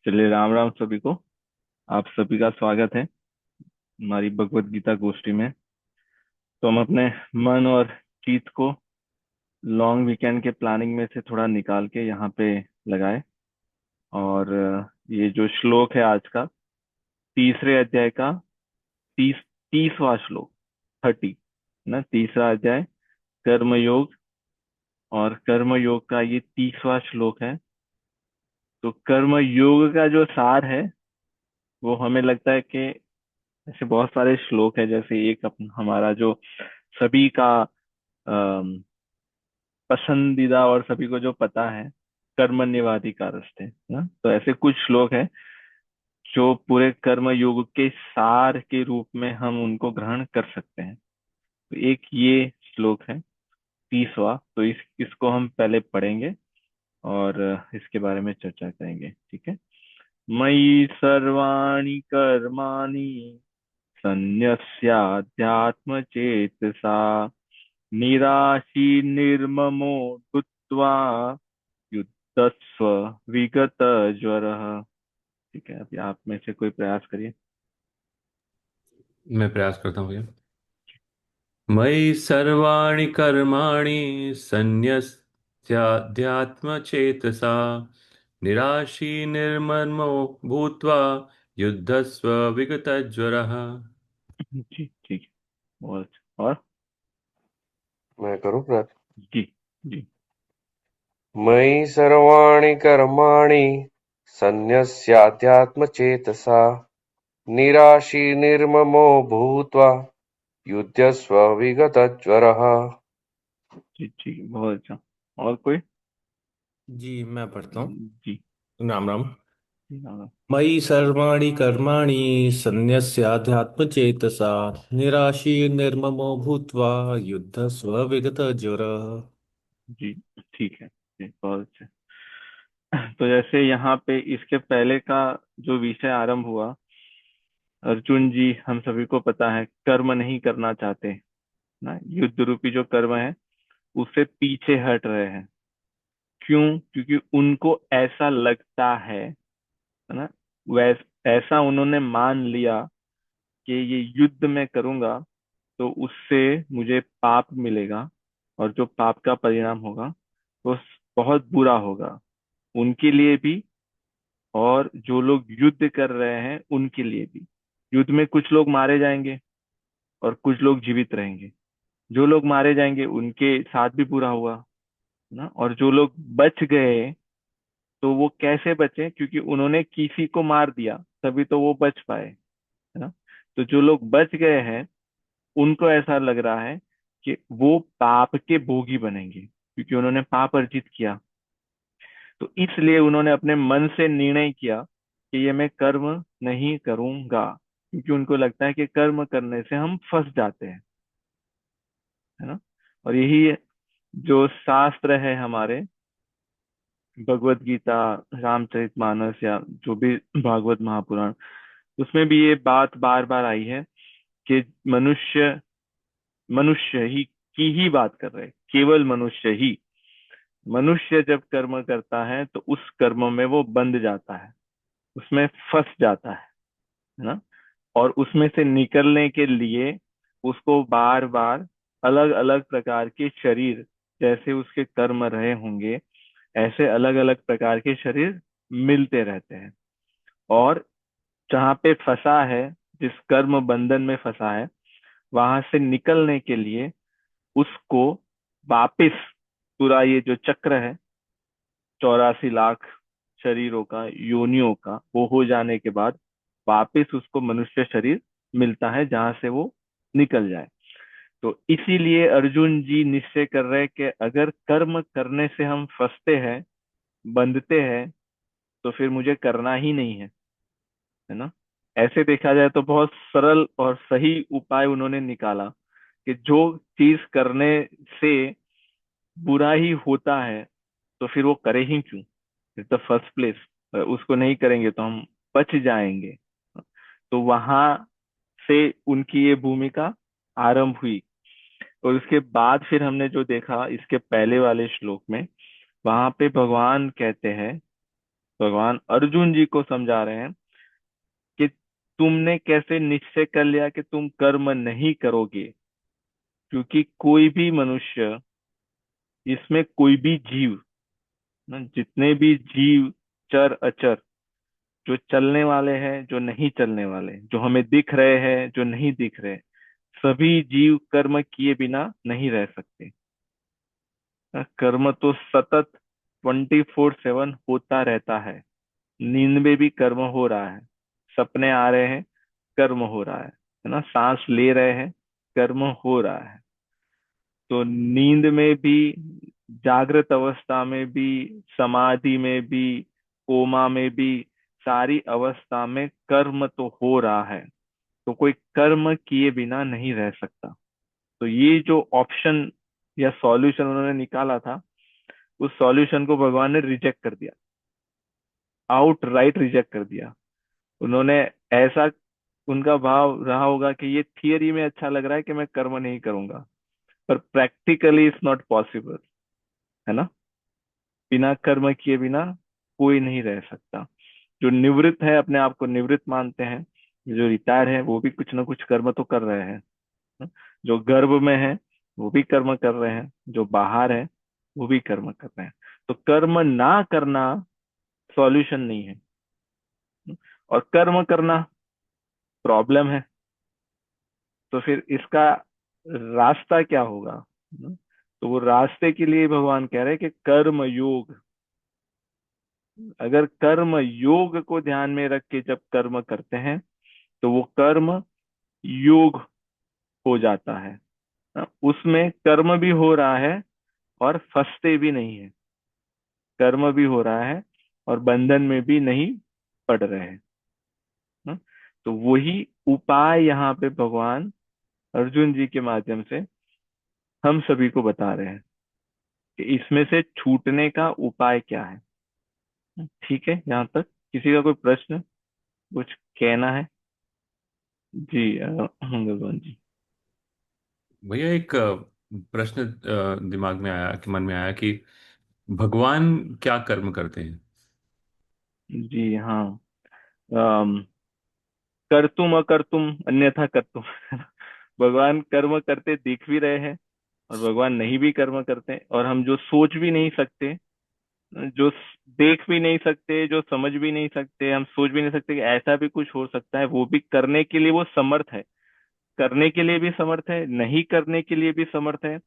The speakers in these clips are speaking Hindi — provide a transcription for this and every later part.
चलिए, राम राम सभी को। आप सभी का स्वागत है हमारी भगवत गीता गोष्ठी में। तो हम अपने मन और चित्त को लॉन्ग वीकेंड के प्लानिंग में से थोड़ा निकाल के यहाँ पे लगाए। और ये जो श्लोक है आज का, तीसरे अध्याय का 30वां श्लोक, 30 ना, तीसरा अध्याय कर्मयोग। और कर्मयोग का ये 30वां श्लोक है। तो कर्म योग का जो सार है वो हमें लगता है कि ऐसे बहुत सारे श्लोक है, जैसे एक हमारा जो सभी का पसंदीदा और सभी को जो पता है, कर्मण्येवाधिकारस्ते ना। तो ऐसे कुछ श्लोक है जो पूरे कर्म योग के सार के रूप में हम उनको ग्रहण कर सकते हैं। तो एक ये श्लोक है 30वां। तो इसको हम पहले पढ़ेंगे और इसके बारे में चर्चा करेंगे, ठीक है। मयि सर्वाणि कर्माणि संन्यस्याध्यात्म चेतसा निराशी निर्ममो भूत्वा युद्धस्व विगत ज्वरः। ठीक है, अभी आप में से कोई प्रयास करिए। मैं प्रयास करता हूँ भैया। मयि सर्वाणि कर्माणि सन्न्यस्याध्यात्मचेतसा निराशी निर्ममो भूत्वा युद्धस्व विगतज्वरः। जी ठीक है, बहुत अच्छा। और मैं करूँ प्रयास। जी जी मयि सर्वाणि कर्माणि सन्न्यस्याध्यात्मचेतसा निराशी निर्ममो भूत्वा युध्यस्व विगतज्वरः। जी ठीक, बहुत अच्छा। और कोई? जी मैं पढ़ता हूँ। जी राम राम। जी, हाँ। मयि सर्वाणि कर्माणि सन्न्यस्याध्यात्मचेतसा निराशी निर्ममो भूत्वा युद्धस्व विगतज्वरः। जी ठीक है जी, बहुत अच्छा। तो जैसे यहाँ पे इसके पहले का जो विषय आरंभ हुआ, अर्जुन जी हम सभी को पता है कर्म नहीं करना चाहते ना, युद्ध रूपी जो कर्म है उससे पीछे हट रहे हैं। क्यों? क्योंकि उनको ऐसा लगता है ना, ऐसा उन्होंने मान लिया कि ये युद्ध मैं करूंगा तो उससे मुझे पाप मिलेगा, और जो पाप का परिणाम होगा वो बहुत बुरा होगा उनके लिए भी, और जो लोग युद्ध कर रहे हैं उनके लिए भी। युद्ध में कुछ लोग मारे जाएंगे और कुछ लोग जीवित रहेंगे। जो लोग मारे जाएंगे उनके साथ भी बुरा हुआ ना, और जो लोग बच गए तो वो कैसे बचे? क्योंकि उन्होंने किसी को मार दिया तभी तो वो बच पाए, है ना। तो जो लोग बच गए हैं उनको ऐसा लग रहा है कि वो पाप के भोगी बनेंगे क्योंकि उन्होंने पाप अर्जित किया। तो इसलिए उन्होंने अपने मन से निर्णय किया कि ये मैं कर्म नहीं करूंगा, क्योंकि उनको लगता है कि कर्म करने से हम फंस जाते हैं, है ना। और यही जो शास्त्र है हमारे, भगवत गीता, रामचरितमानस, या जो भी भागवत महापुराण, उसमें भी ये बात बार बार आई है कि मनुष्य मनुष्य ही की ही बात कर रहे हैं, केवल मनुष्य ही। मनुष्य जब कर्म करता है तो उस कर्म में वो बंध जाता है, उसमें फंस जाता है ना। और उसमें से निकलने के लिए उसको बार बार अलग अलग प्रकार के शरीर, जैसे उसके कर्म रहे होंगे ऐसे अलग अलग प्रकार के शरीर मिलते रहते हैं। और जहाँ पे फंसा है, जिस कर्म बंधन में फंसा है, वहां से निकलने के लिए उसको वापिस पूरा ये जो चक्र है 84 लाख शरीरों का, योनियों का, वो हो जाने के बाद वापिस उसको मनुष्य शरीर मिलता है जहां से वो निकल जाए। तो इसीलिए अर्जुन जी निश्चय कर रहे हैं कि अगर कर्म करने से हम फंसते हैं, बंधते हैं, तो फिर मुझे करना ही नहीं है ना। ऐसे देखा जाए तो बहुत सरल और सही उपाय उन्होंने निकाला कि जो चीज करने से बुरा ही होता है तो फिर वो करे ही क्यों, इन द फर्स्ट प्लेस। उसको नहीं करेंगे तो हम बच जाएंगे। तो वहां से उनकी ये भूमिका आरंभ हुई। और उसके बाद फिर हमने जो देखा इसके पहले वाले श्लोक में, वहां पे भगवान कहते हैं भगवान अर्जुन जी को समझा रहे हैं कि तुमने कैसे निश्चय कर लिया कि तुम कर्म नहीं करोगे। क्योंकि कोई भी मनुष्य, इसमें कोई भी जीव, ना, जितने भी जीव, चर अचर, जो चलने वाले हैं, जो नहीं चलने वाले, जो हमें दिख रहे हैं, जो नहीं दिख रहे, सभी जीव कर्म किए बिना नहीं रह सकते। कर्म तो सतत 24/7 होता रहता है। नींद में भी कर्म हो रहा है, सपने आ रहे हैं, कर्म हो रहा है ना, सांस ले रहे हैं, कर्म हो रहा है। तो नींद में भी, जागृत अवस्था में भी, समाधि में भी, कोमा में भी, सारी अवस्था में कर्म तो हो रहा है। तो कोई कर्म किए बिना नहीं रह सकता। तो ये जो ऑप्शन या सॉल्यूशन उन्होंने निकाला था, उस सॉल्यूशन को भगवान ने रिजेक्ट कर दिया, आउट राइट रिजेक्ट कर दिया। उन्होंने ऐसा, उनका भाव रहा होगा कि ये थियरी में अच्छा लग रहा है कि मैं कर्म नहीं करूंगा, पर प्रैक्टिकली इट्स नॉट पॉसिबल, है ना। बिना कर्म किए बिना कोई नहीं रह सकता। जो निवृत्त है, अपने आप को निवृत्त मानते हैं, जो रिटायर है, वो भी कुछ ना कुछ कर्म तो कर रहे हैं। जो गर्भ में है, वो भी कर्म कर रहे हैं, जो बाहर है, वो भी कर्म कर रहे हैं। तो कर्म ना करना सॉल्यूशन नहीं है, और कर्म करना प्रॉब्लम है। तो फिर इसका रास्ता क्या होगा? तो वो रास्ते के लिए भगवान कह रहे हैं कि कर्म योग। अगर कर्म योग को ध्यान में रख के जब कर्म करते हैं, तो वो कर्म योग हो जाता है। उसमें कर्म भी हो रहा है और फंसते भी नहीं है, कर्म भी हो रहा है और बंधन में भी नहीं पड़ रहे हैं। हाँ? तो वही उपाय यहाँ पे भगवान अर्जुन जी के माध्यम से हम सभी को बता रहे हैं कि इसमें से छूटने का उपाय क्या है। ठीक है, यहाँ तक किसी का कोई प्रश्न, कुछ कहना है? जी भगवान जी। भैया एक प्रश्न दिमाग में आया, कि मन में आया कि भगवान क्या कर्म करते हैं? जी हाँ। अम, कर्तुम अकर्तुम अन्यथा कर्तुम भगवान कर्म करते दिख भी रहे हैं, और भगवान नहीं भी कर्म करते, और हम जो सोच भी नहीं सकते, जो देख भी नहीं सकते, जो समझ भी नहीं सकते, हम सोच भी नहीं सकते कि ऐसा भी कुछ हो सकता है, वो भी करने के लिए वो समर्थ है। करने के लिए भी समर्थ है, नहीं करने के लिए भी समर्थ है।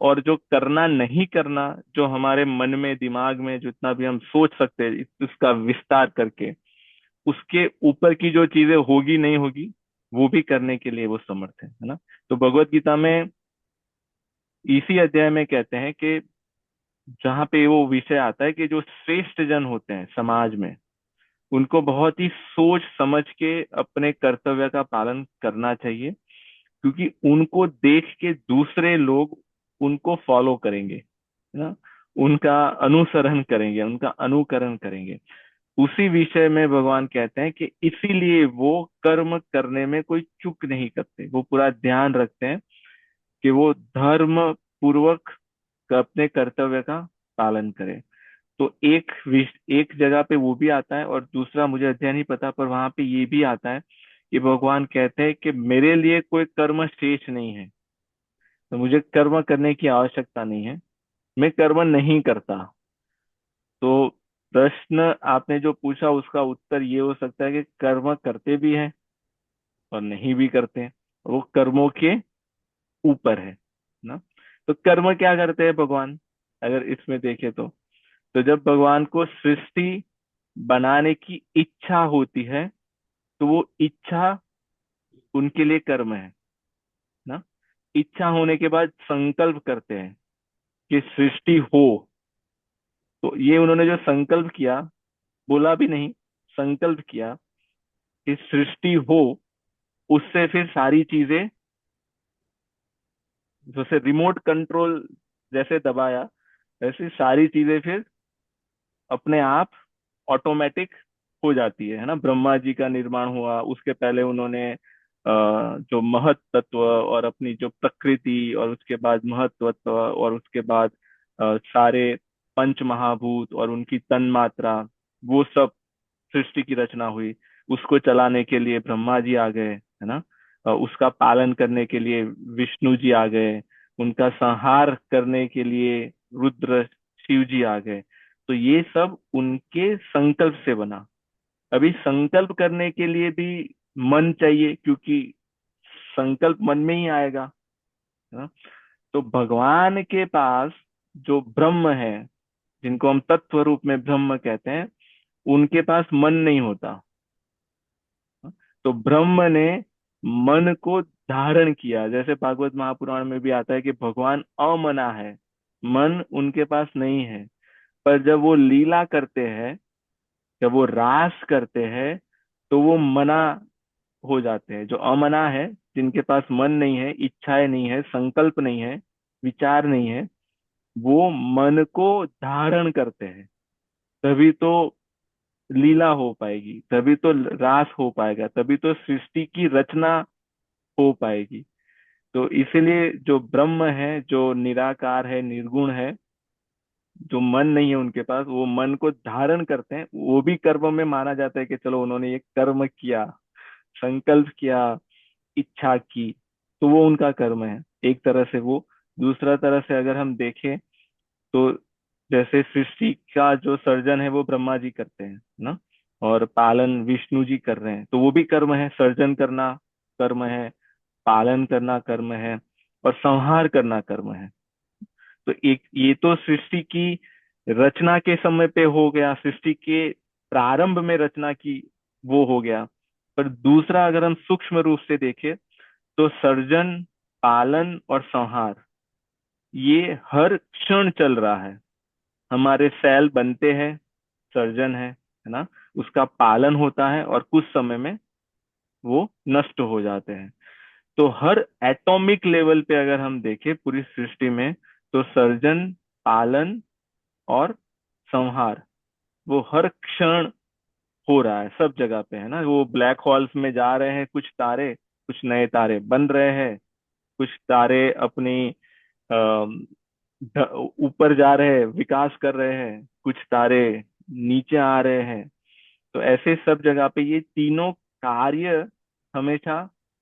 और जो करना नहीं करना, जो हमारे मन में, दिमाग में जितना भी हम सोच सकते हैं, उसका विस्तार करके उसके ऊपर की जो चीजें होगी नहीं होगी, वो भी करने के लिए वो समर्थ है ना। तो भगवत गीता में इसी अध्याय में कहते हैं कि जहाँ पे वो विषय आता है कि जो श्रेष्ठ जन होते हैं समाज में, उनको बहुत ही सोच समझ के अपने कर्तव्य का पालन करना चाहिए। क्योंकि उनको देख के दूसरे लोग उनको फॉलो करेंगे, है ना, उनका अनुसरण करेंगे, उनका अनुकरण करेंगे। उसी विषय में भगवान कहते हैं कि इसीलिए वो कर्म करने में कोई चूक नहीं करते, वो पूरा ध्यान रखते हैं कि वो धर्म पूर्वक अपने कर्तव्य का पालन करें। तो एक जगह पे वो भी आता है, और दूसरा मुझे अध्ययन नहीं पता, पर वहां पे ये भी आता है कि भगवान कहते हैं कि मेरे लिए कोई कर्म शेष नहीं है, तो मुझे कर्म करने की आवश्यकता नहीं है, मैं कर्म नहीं करता। तो प्रश्न आपने जो पूछा, उसका उत्तर ये हो सकता है कि कर्म करते भी हैं और नहीं भी करते हैं, वो कर्मों के ऊपर है ना। तो कर्म क्या करते हैं भगवान, अगर इसमें देखें तो जब भगवान को सृष्टि बनाने की इच्छा होती है, तो वो इच्छा उनके लिए कर्म है ना। इच्छा होने के बाद संकल्प करते हैं कि सृष्टि हो। तो ये उन्होंने जो संकल्प किया, बोला भी नहीं, संकल्प किया कि सृष्टि हो, उससे फिर सारी चीजें, जैसे रिमोट कंट्रोल जैसे दबाया, वैसे सारी चीजें फिर अपने आप ऑटोमेटिक हो जाती है ना। ब्रह्मा जी का निर्माण हुआ, उसके पहले उन्होंने जो महत तत्व और अपनी जो प्रकृति, और उसके बाद महत्वत्व, और उसके बाद सारे पंच महाभूत और उनकी तन्मात्रा, वो सब सृष्टि की रचना हुई। उसको चलाने के लिए ब्रह्मा जी आ गए, है ना। उसका पालन करने के लिए विष्णु जी आ गए। उनका संहार करने के लिए रुद्र शिव जी आ गए। तो ये सब उनके संकल्प से बना। अभी संकल्प करने के लिए भी मन चाहिए, क्योंकि संकल्प मन में ही आएगा, है ना। तो भगवान के पास जो ब्रह्म है, जिनको हम तत्व रूप में ब्रह्म कहते हैं, उनके पास मन नहीं होता। तो ब्रह्म ने मन को धारण किया। जैसे भागवत महापुराण में भी आता है कि भगवान अमना है, मन उनके पास नहीं है। पर जब वो लीला करते हैं, जब वो रास करते हैं, तो वो मना हो जाते हैं। जो अमना है, जिनके पास मन नहीं है, इच्छाएं नहीं है, संकल्प नहीं है, विचार नहीं है, वो मन को धारण करते हैं। तभी तो लीला हो पाएगी, तभी तो रास हो पाएगा, तभी तो सृष्टि की रचना हो पाएगी। तो इसीलिए जो ब्रह्म है, जो निराकार है, निर्गुण है, जो मन नहीं है उनके पास, वो मन को धारण करते हैं। वो भी कर्म में माना जाता है कि चलो उन्होंने ये कर्म किया, संकल्प किया, इच्छा की, तो वो उनका कर्म है एक तरह से वो। दूसरा तरह से अगर हम देखें, तो जैसे सृष्टि का जो सर्जन है वो ब्रह्मा जी करते हैं ना, और पालन विष्णु जी कर रहे हैं, तो वो भी कर्म है। सर्जन करना कर्म है, पालन करना कर्म है, और संहार करना कर्म है। तो एक ये तो सृष्टि की रचना के समय पे हो गया, सृष्टि के प्रारंभ में रचना की वो हो गया। पर दूसरा अगर हम सूक्ष्म रूप से देखें, तो सर्जन, पालन और संहार ये हर क्षण चल रहा है। हमारे सेल बनते हैं, सर्जन है ना। उसका पालन होता है और कुछ समय में वो नष्ट हो जाते हैं। तो हर एटॉमिक लेवल पे अगर हम देखें पूरी सृष्टि में, तो सर्जन, पालन और संहार वो हर क्षण हो रहा है सब जगह पे, है ना। वो ब्लैक होल्स में जा रहे हैं कुछ तारे, कुछ नए तारे बन रहे हैं, कुछ तारे अपनी अम, ऊपर जा रहे हैं, विकास कर रहे हैं, कुछ तारे नीचे आ रहे हैं। तो ऐसे सब जगह पे ये तीनों कार्य हमेशा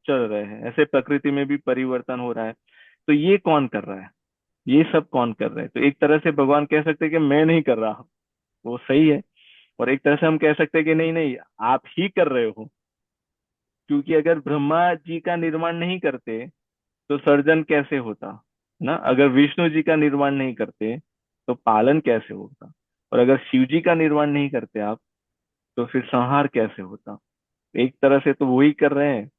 चल रहे हैं। ऐसे प्रकृति में भी परिवर्तन हो रहा है। तो ये कौन कर रहा है, ये सब कौन कर रहे हैं? तो एक तरह से भगवान कह सकते हैं कि मैं नहीं कर रहा, वो सही है। और एक तरह से हम कह सकते हैं कि नहीं नहीं, आप ही कर रहे हो। क्योंकि अगर ब्रह्मा जी का निर्माण नहीं करते, तो सर्जन कैसे होता, है ना। अगर विष्णु जी का निर्माण नहीं करते, तो पालन कैसे होता। और अगर शिव जी का निर्माण नहीं करते आप, तो फिर संहार कैसे होता। एक तरह से तो वही कर रहे हैं,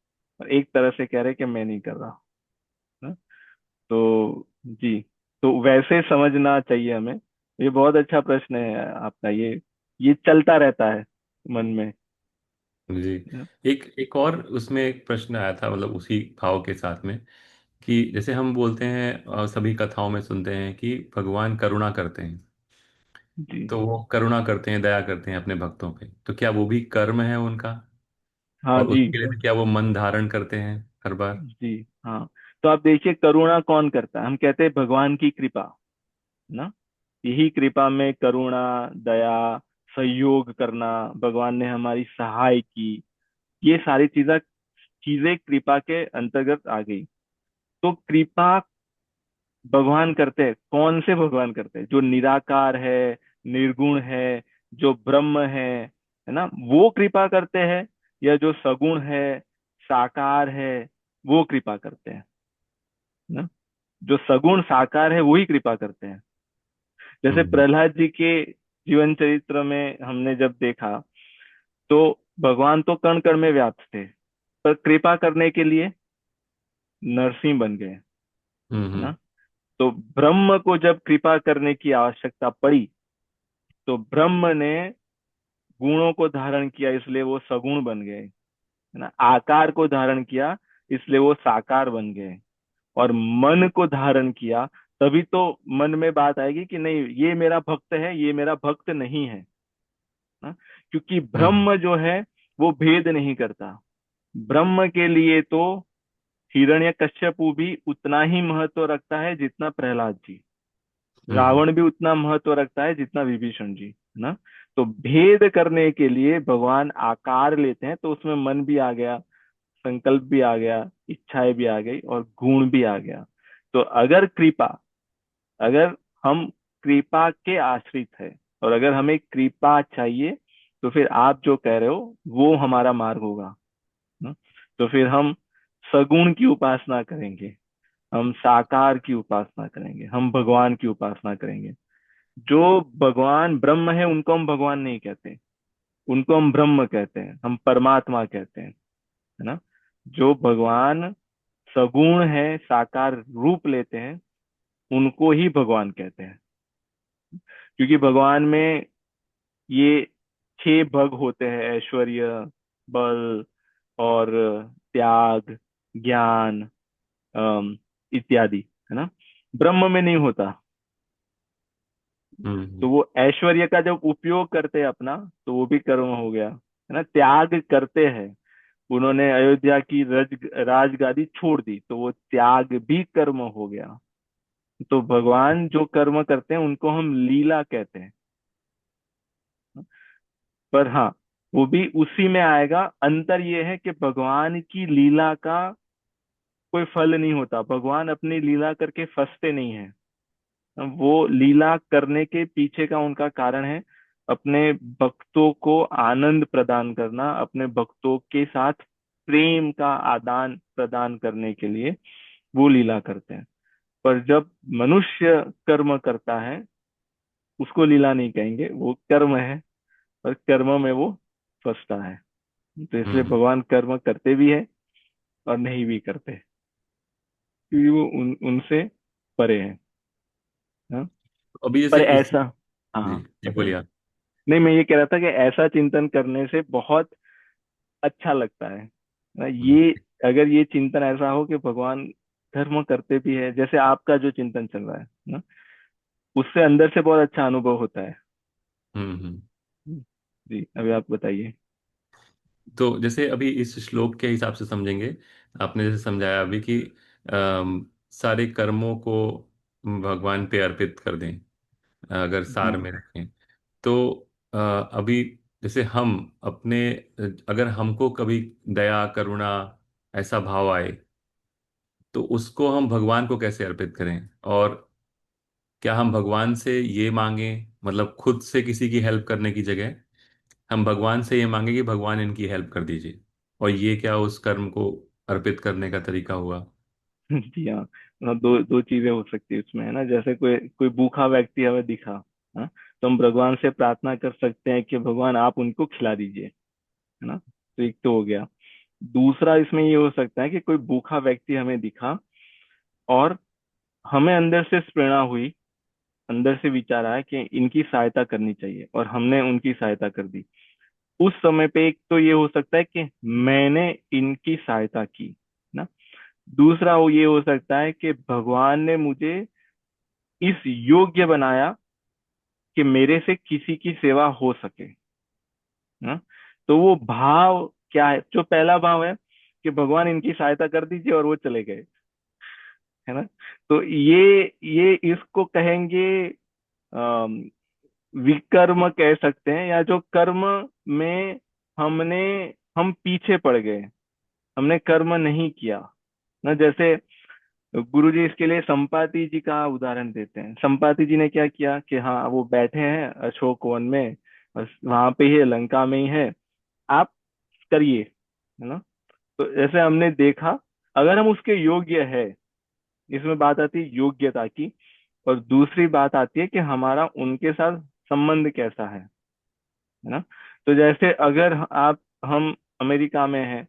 और एक तरह से कह रहे हैं कि मैं नहीं कर रहा, है ना? तो जी, तो वैसे समझना चाहिए हमें। ये बहुत अच्छा प्रश्न है आपका, ये चलता रहता है मन में। जी। एक एक और उसमें एक प्रश्न आया था, मतलब उसी भाव के साथ में, कि जैसे हम बोलते हैं सभी कथाओं में सुनते हैं कि भगवान करुणा करते हैं। जी तो वो करुणा करते हैं, दया करते हैं अपने भक्तों पे, तो क्या वो भी कर्म है उनका? हाँ और जी। उसके लिए क्या वो मन धारण करते हैं हर बार? जी हाँ। तो आप देखिए, करुणा कौन करता है? हम कहते हैं भगवान की कृपा, ना। यही कृपा में करुणा, दया, सहयोग करना, भगवान ने हमारी सहाय की, ये सारी चीजें चीजें कृपा के अंतर्गत आ गई। तो कृपा भगवान करते हैं, कौन से भगवान करते हैं? जो निराकार है, निर्गुण है, जो ब्रह्म है ना, वो कृपा करते हैं। या जो सगुण है, साकार है, वो कृपा करते हैं ना। जो सगुण साकार है वही कृपा करते हैं। जैसे हम्म। प्रहलाद जी के जीवन चरित्र में हमने जब देखा, तो भगवान तो कण कण में व्याप्त थे, पर कृपा करने के लिए नरसिंह बन गए, है हम्म। ना। तो ब्रह्म को जब कृपा करने की आवश्यकता पड़ी, तो ब्रह्म ने गुणों को धारण किया, इसलिए वो सगुण बन गए, है ना। आकार को धारण किया, इसलिए वो साकार बन गए। और मन को धारण किया, तभी तो मन में बात आएगी कि नहीं, ये मेरा भक्त है, ये मेरा भक्त नहीं है, ना। क्योंकि हम्म। ब्रह्म जो है वो भेद नहीं करता। ब्रह्म के लिए तो हिरण्यकश्यपु भी उतना ही महत्व रखता है जितना प्रहलाद जी, हम्म। रावण भी उतना महत्व रखता है जितना विभीषण जी, है ना। तो भेद करने के लिए भगवान आकार लेते हैं, तो उसमें मन भी आ गया, संकल्प भी आ गया, इच्छाएं भी आ गई और गुण भी आ गया। तो अगर कृपा, अगर हम कृपा के आश्रित है और अगर हमें कृपा चाहिए, तो फिर आप जो कह रहे हो वो हमारा मार्ग होगा। ना? तो फिर हम सगुण की उपासना करेंगे, हम साकार की उपासना करेंगे, हम भगवान की उपासना करेंगे। जो भगवान ब्रह्म है उनको हम भगवान नहीं कहते, उनको हम ब्रह्म कहते हैं, हम परमात्मा कहते हैं, है ना। जो भगवान सगुण है, साकार रूप लेते हैं, उनको ही भगवान कहते हैं। क्योंकि भगवान में ये 6 भग होते हैं, ऐश्वर्य, बल और त्याग, ज्ञान, इत्यादि, है ना। ब्रह्म में नहीं होता। तो हम्म। वो ऐश्वर्य का जब उपयोग करते हैं अपना, तो वो भी कर्म हो गया, है ना। त्याग करते हैं, उन्होंने अयोध्या की राजगादी छोड़ दी, तो वो त्याग भी कर्म हो गया। तो भगवान जो कर्म करते हैं उनको हम लीला कहते हैं। पर हाँ, वो भी उसी में आएगा। अंतर ये है कि भगवान की लीला का कोई फल नहीं होता, भगवान अपनी लीला करके फंसते नहीं है। वो लीला करने के पीछे का उनका कारण है अपने भक्तों को आनंद प्रदान करना, अपने भक्तों के साथ प्रेम का आदान प्रदान करने के लिए वो लीला करते हैं। पर जब मनुष्य कर्म करता है, उसको लीला नहीं कहेंगे, वो कर्म है, और कर्म में वो फंसता है। तो इसलिए हम्म। भगवान कर्म करते भी है और नहीं भी करते, क्योंकि वो उनसे परे है। हाँ? अभी पर जैसे इस ऐसा, जी हाँ जी बताइए। बोलिए आप। नहीं, मैं ये कह रहा था कि ऐसा चिंतन करने से बहुत अच्छा लगता है ना। हम्म। ये अगर ये चिंतन ऐसा हो कि भगवान धर्म करते भी है, जैसे आपका जो चिंतन चल रहा है ना, उससे अंदर से बहुत अच्छा अनुभव होता है। हम्म। जी, अभी आप बताइए। तो जैसे अभी इस श्लोक के हिसाब से समझेंगे, आपने जैसे समझाया अभी कि सारे कर्मों को भगवान पे अर्पित कर दें, अगर सार जी। में रखें। तो अभी जैसे हम अपने, अगर हमको कभी दया करुणा ऐसा भाव आए, तो उसको हम भगवान को कैसे अर्पित करें? और क्या हम भगवान से ये मांगे, मतलब खुद से किसी की हेल्प करने की जगह हम भगवान से ये मांगे कि भगवान इनकी हेल्प कर दीजिए, और ये क्या उस कर्म को अर्पित करने का तरीका हुआ? जी हाँ, मतलब दो दो चीजें हो सकती है उसमें, है ना। जैसे कोई कोई भूखा व्यक्ति हमें दिखा, हाँ, तो हम भगवान से प्रार्थना कर सकते हैं कि भगवान आप उनको खिला दीजिए, है ना। तो एक तो हो गया। दूसरा इसमें ये हो सकता है कि कोई भूखा व्यक्ति हमें दिखा और हमें अंदर से प्रेरणा हुई, अंदर से विचार आया कि इनकी सहायता करनी चाहिए, और हमने उनकी सहायता कर दी। उस समय पे एक तो ये हो सकता है कि मैंने इनकी सहायता की ना। दूसरा वो ये हो सकता है कि भगवान ने मुझे इस योग्य बनाया कि मेरे से किसी की सेवा हो सके ना। तो वो भाव क्या है? जो पहला भाव है कि भगवान इनकी सहायता कर दीजिए और वो चले गए, है ना। तो ये इसको कहेंगे अम, विकर्म कह सकते हैं, या जो कर्म में हमने हम पीछे पड़ गए, हमने कर्म नहीं किया ना। जैसे गुरु जी इसके लिए संपाति जी का उदाहरण देते हैं। संपाति जी ने क्या किया कि हाँ, वो बैठे हैं अशोक वन में, बस वहां पे ही लंका में ही है, आप करिए, है ना। तो ऐसे हमने देखा, अगर हम उसके योग्य है, इसमें बात आती है योग्यता की, और दूसरी बात आती है कि हमारा उनके साथ संबंध कैसा है ना। तो जैसे अगर आप हम अमेरिका में हैं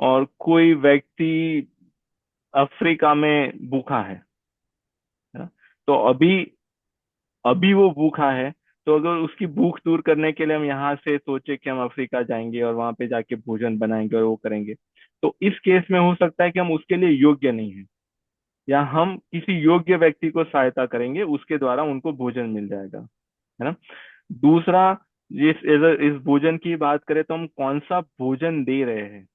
और कोई व्यक्ति अफ्रीका में भूखा है ना, तो अभी अभी वो भूखा है, तो अगर उसकी भूख दूर करने के लिए हम यहाँ से सोचे कि हम अफ्रीका जाएंगे और वहां पे जाके भोजन बनाएंगे और वो करेंगे, तो इस केस में हो सकता है कि हम उसके लिए योग्य नहीं है, या हम किसी योग्य व्यक्ति को सहायता करेंगे, उसके द्वारा उनको भोजन मिल जाएगा, है ना। दूसरा, इस भोजन की बात करें तो हम कौन सा भोजन दे रहे हैं,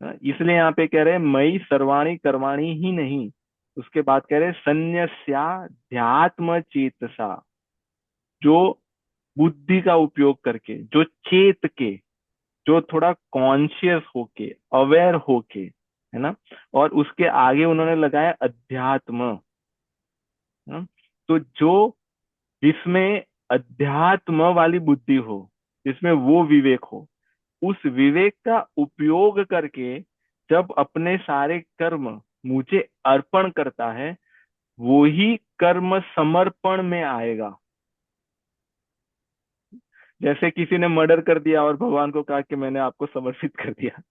हाँ, इसलिए यहाँ पे कह रहे हैं मई सर्वाणी कर्माणी ही नहीं, उसके बाद कह रहे हैं संन्यस्या ध्यात्म चेतसा। जो बुद्धि का उपयोग करके, जो चेत के, जो थोड़ा कॉन्शियस होके, अवेयर होके, है ना। और उसके आगे उन्होंने लगाया अध्यात्म, है ना। तो जो जिसमें अध्यात्म वाली बुद्धि हो, जिसमें वो विवेक हो, उस विवेक का उपयोग करके जब अपने सारे कर्म मुझे अर्पण करता है, वो ही कर्म समर्पण में आएगा। जैसे किसी ने मर्डर कर दिया और भगवान को कहा कि मैंने आपको समर्पित कर दिया,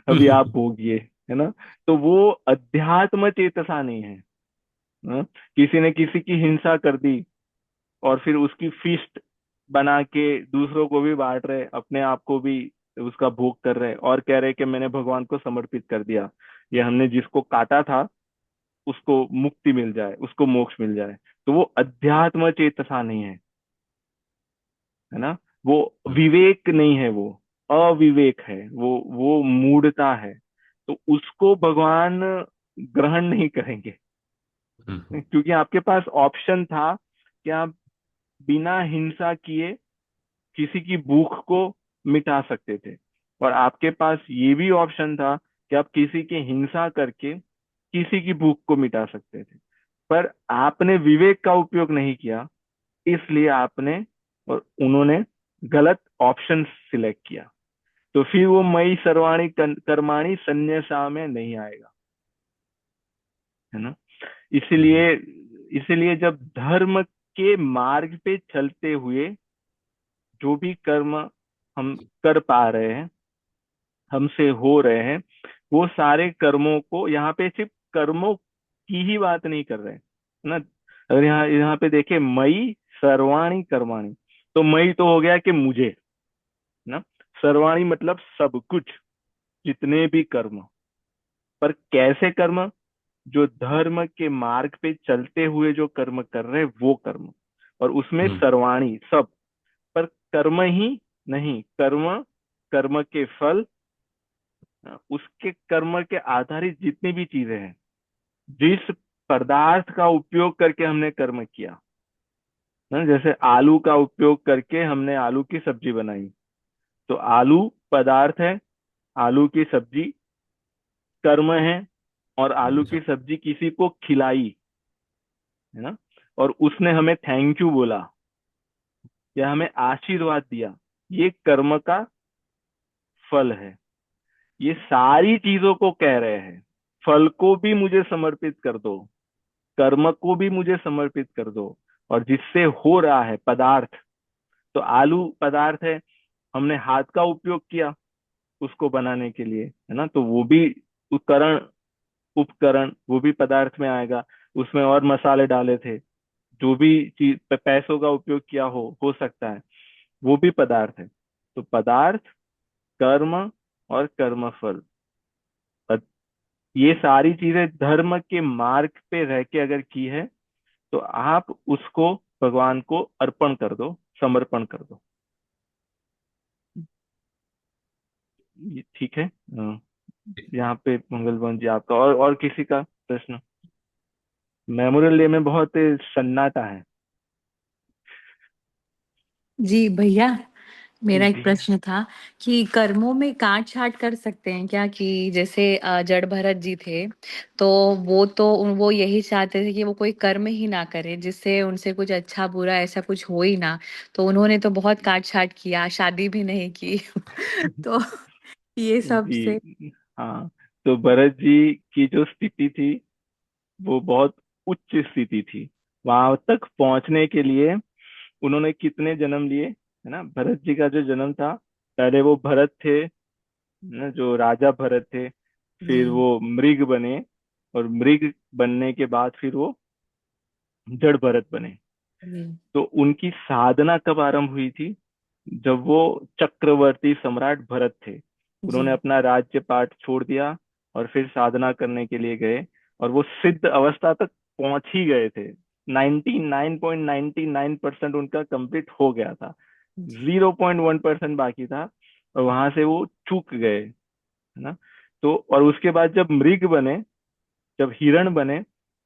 अभी आप भोगिए, है ना। तो वो अध्यात्म चेतसा नहीं है, हाँ? किसी ने किसी की हिंसा कर दी और फिर उसकी फीस्ट बना के दूसरों को भी बांट रहे, अपने आप को भी उसका भोग कर रहे, और कह रहे कि मैंने भगवान को समर्पित कर दिया, ये हमने जिसको काटा था उसको मुक्ति मिल जाए, उसको मोक्ष मिल जाए। तो वो अध्यात्म चेतसा नहीं है ना। वो विवेक नहीं है, वो अविवेक है, वो मूढ़ता है। तो उसको भगवान ग्रहण नहीं करेंगे, क्योंकि आपके पास ऑप्शन था कि आप बिना हिंसा किए किसी की भूख को मिटा सकते थे, और आपके पास ये भी ऑप्शन था कि आप किसी की हिंसा करके किसी की भूख को मिटा सकते थे। पर आपने विवेक का उपयोग नहीं किया, इसलिए आपने और उन्होंने गलत ऑप्शन सिलेक्ट किया। तो फिर वो मई सर्वाणी कर्माणी संन्यासा में नहीं आएगा, है ना। इसलिए इसलिए जब धर्म के मार्ग पे चलते हुए जो भी कर्म हम कर पा रहे हैं, हमसे हो रहे हैं, वो सारे कर्मों को, यहाँ पे सिर्फ कर्मों की ही बात नहीं कर रहे हैं, है ना। अगर यहाँ यहाँ पे देखे मई सर्वाणी कर्माणी, तो मई तो हो गया कि मुझे, है ना। सर्वाणी मतलब सब कुछ, जितने भी कर्म। पर कैसे कर्म? जो धर्म के मार्ग पे चलते हुए जो कर्म कर रहे हैं, वो कर्म। और उसमें सर्वाणी सब, पर कर्म ही नहीं, कर्म, कर्म के फल, उसके कर्म के आधारित जितनी भी चीजें हैं, जिस पदार्थ का उपयोग करके हमने कर्म किया, ना, जैसे आलू का उपयोग करके हमने आलू की सब्जी बनाई, तो आलू पदार्थ है, आलू की सब्जी कर्म है, और आलू की सब्जी किसी को खिलाई, है ना, और उसने हमें थैंक यू बोला या हमें आशीर्वाद दिया, ये कर्म का फल है। ये सारी चीजों को कह रहे हैं, फल को भी मुझे समर्पित कर दो, कर्म को भी मुझे समर्पित कर दो, और जिससे हो रहा है पदार्थ, तो आलू पदार्थ है, हमने हाथ का उपयोग किया उसको बनाने के लिए, है ना, तो वो भी उपकरण, उपकरण वो भी पदार्थ में आएगा। उसमें और मसाले डाले थे, जो भी चीज पैसों का उपयोग किया हो सकता है, वो भी पदार्थ है। तो पदार्थ, कर्म और कर्मफल, ये सारी चीजें धर्म के मार्ग पे रह के अगर की है, तो आप उसको भगवान को अर्पण कर दो, समर्पण कर दो। ये ठीक है। यहाँ पे मंगलवन जी आपका और किसी का प्रश्न? मेमोरियल डे में बहुत सन्नाटा है। जी भैया, मेरा एक जी। प्रश्न था कि कर्मों में काट छाट कर सकते हैं क्या? कि जैसे जड़ भरत जी थे, तो वो यही चाहते थे कि वो कोई कर्म ही ना करे जिससे उनसे कुछ अच्छा बुरा ऐसा कुछ हो ही ना, तो उन्होंने तो बहुत काट छाट किया, शादी भी नहीं की तो ये सब से। जी हाँ, तो भरत जी की जो स्थिति थी वो बहुत उच्च स्थिति थी। वहां तक पहुंचने के लिए उन्होंने कितने जन्म लिए, है ना। भरत जी का जो जन्म था, पहले वो भरत थे, ना, जो राजा भरत थे, फिर जी वो मृग बने, और मृग बनने के बाद फिर वो जड़ भरत बने। जी तो उनकी साधना कब आरंभ हुई थी? जब वो चक्रवर्ती सम्राट भरत थे, जी उन्होंने अपना राज्य पाट छोड़ दिया और फिर साधना करने के लिए गए, और वो सिद्ध अवस्था तक पहुंच ही गए थे। 99.99% उनका कंप्लीट हो गया था, जी 0.1% बाकी था, और वहां से वो चूक गए, है ना। तो और उसके बाद जब मृग बने, जब हिरण बने,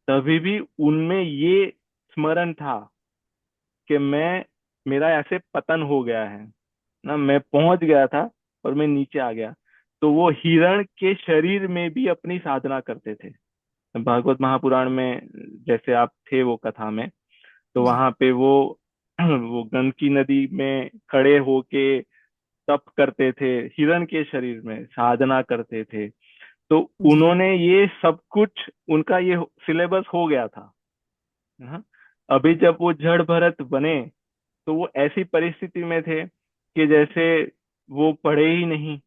तभी भी उनमें ये स्मरण था कि मैं मेरा ऐसे पतन हो गया है ना, मैं पहुंच गया था और मैं नीचे आ गया। तो वो हिरण के शरीर में भी अपनी साधना करते थे। भागवत महापुराण में जैसे आप थे वो कथा में, तो जी वहां पे वो वो गंडकी नदी में खड़े होके तप करते थे, हिरण के शरीर में साधना करते थे। तो जी उन्होंने ये सब कुछ, उनका ये सिलेबस हो गया था। हाँ? अभी जब वो जड़ भरत बने तो वो ऐसी परिस्थिति में थे कि जैसे वो पढ़े ही नहीं,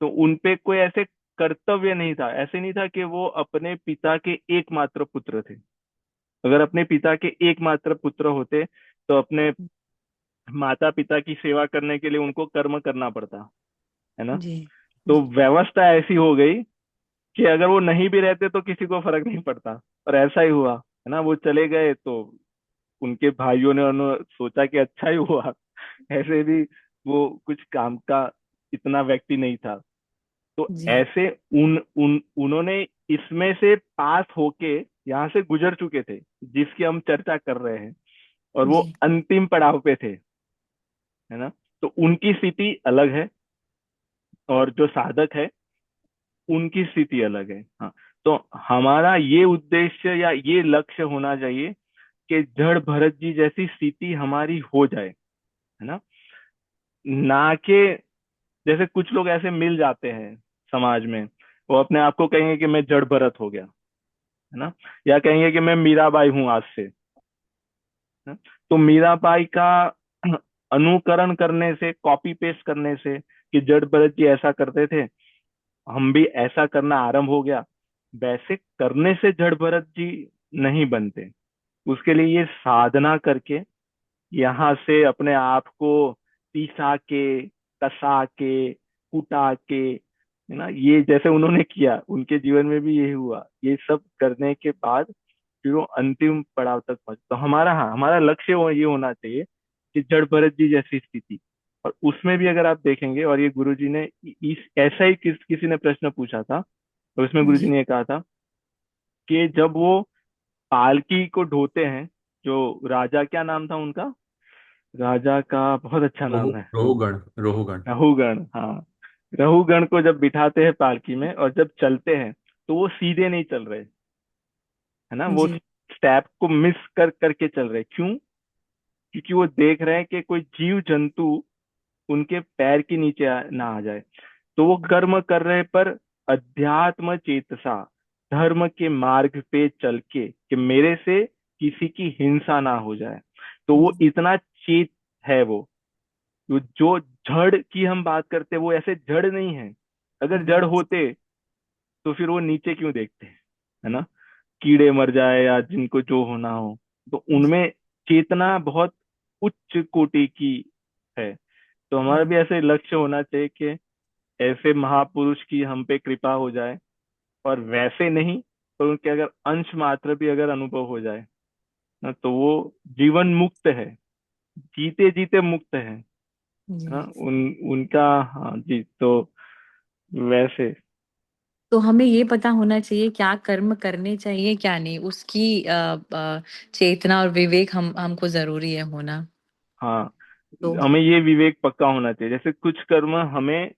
तो उनपे कोई ऐसे कर्तव्य नहीं था। ऐसे नहीं था कि वो अपने पिता के एकमात्र पुत्र थे। अगर अपने पिता के एकमात्र पुत्र होते तो अपने माता पिता की सेवा करने के लिए उनको कर्म करना पड़ता, है ना। जी तो जी व्यवस्था ऐसी हो गई कि अगर वो नहीं भी रहते तो किसी को फर्क नहीं पड़ता। और ऐसा ही हुआ, है ना। वो चले गए तो उनके भाइयों ने सोचा कि अच्छा ही हुआ, ऐसे भी वो कुछ काम का इतना व्यक्ति नहीं था। तो जी ऐसे उन उन उन्होंने इसमें से पास होके यहाँ से गुजर चुके थे, जिसकी हम चर्चा कर रहे हैं, और वो जी अंतिम पड़ाव पे थे, है ना। तो उनकी स्थिति अलग है, और जो साधक है उनकी स्थिति अलग है। हाँ। तो हमारा ये उद्देश्य या ये लक्ष्य होना चाहिए कि जड़ भरत जी जैसी स्थिति हमारी हो जाए, है ना। ना कि जैसे कुछ लोग ऐसे मिल जाते हैं समाज में, वो अपने आप को कहेंगे कि मैं जड़ भरत हो गया, है ना, या कहेंगे कि मैं मीराबाई हूं आज से, है? तो मीराबाई का अनुकरण करने से, कॉपी पेस्ट करने से कि जड़ भरत जी ऐसा करते थे, हम भी ऐसा करना आरंभ हो गया, वैसे करने से जड़ भरत जी नहीं बनते। उसके लिए ये साधना करके, यहाँ से अपने आप को पिसा के, कसा के, कुटा के, है ना, ये जैसे उन्होंने किया, उनके जीवन में भी यही हुआ। ये सब करने के बाद फिर वो अंतिम पड़ाव तक पहुंच। तो हमारा, हाँ, हमारा लक्ष्य ये होना चाहिए कि जड़ भरत जी जैसी स्थिति। और उसमें भी अगर आप देखेंगे, और ये गुरु जी ने इस ऐसा ही किसी ने प्रश्न पूछा था, तो उसमें गुरु जी जी ने ये कहा था कि जब वो पालकी को ढोते हैं, जो राजा, क्या नाम था उनका, राजा का बहुत अच्छा नाम है, रोहुगण रोहुगण। रहुगण, हाँ। रहुगण को जब बिठाते हैं पालकी में और जब चलते हैं, तो वो सीधे नहीं चल रहे, है ना, वो जी स्टेप को मिस कर करके चल रहे। क्यों? क्योंकि वो देख रहे हैं कि कोई जीव जंतु उनके पैर के नीचे ना आ जाए। तो वो कर्म कर रहे, पर अध्यात्म चेतसा, धर्म के मार्ग पे चल के, कि मेरे से किसी की हिंसा ना हो जाए। तो वो इतना चेत है वो। जो जड़ की हम बात करते हैं, वो ऐसे जड़ नहीं है। अगर जड़ होते तो फिर वो नीचे क्यों देखते हैं, है ना। कीड़े मर जाए या जिनको जो होना हो, तो जी उनमें चेतना बहुत उच्च कोटि की है। तो हमारा भी ऐसे लक्ष्य होना चाहिए कि ऐसे महापुरुष की हम पे कृपा हो जाए, और वैसे नहीं, पर उनके अगर अंश मात्र भी अगर अनुभव हो जाए ना, तो वो जीवन मुक्त है, जीते जीते मुक्त है जी ना, उनका। हाँ जी। तो वैसे, तो हमें ये पता होना चाहिए क्या कर्म करने चाहिए क्या नहीं, उसकी चेतना और विवेक हम हमको जरूरी है होना। हाँ, तो हमें ये विवेक पक्का होना चाहिए। जैसे कुछ कर्म हमें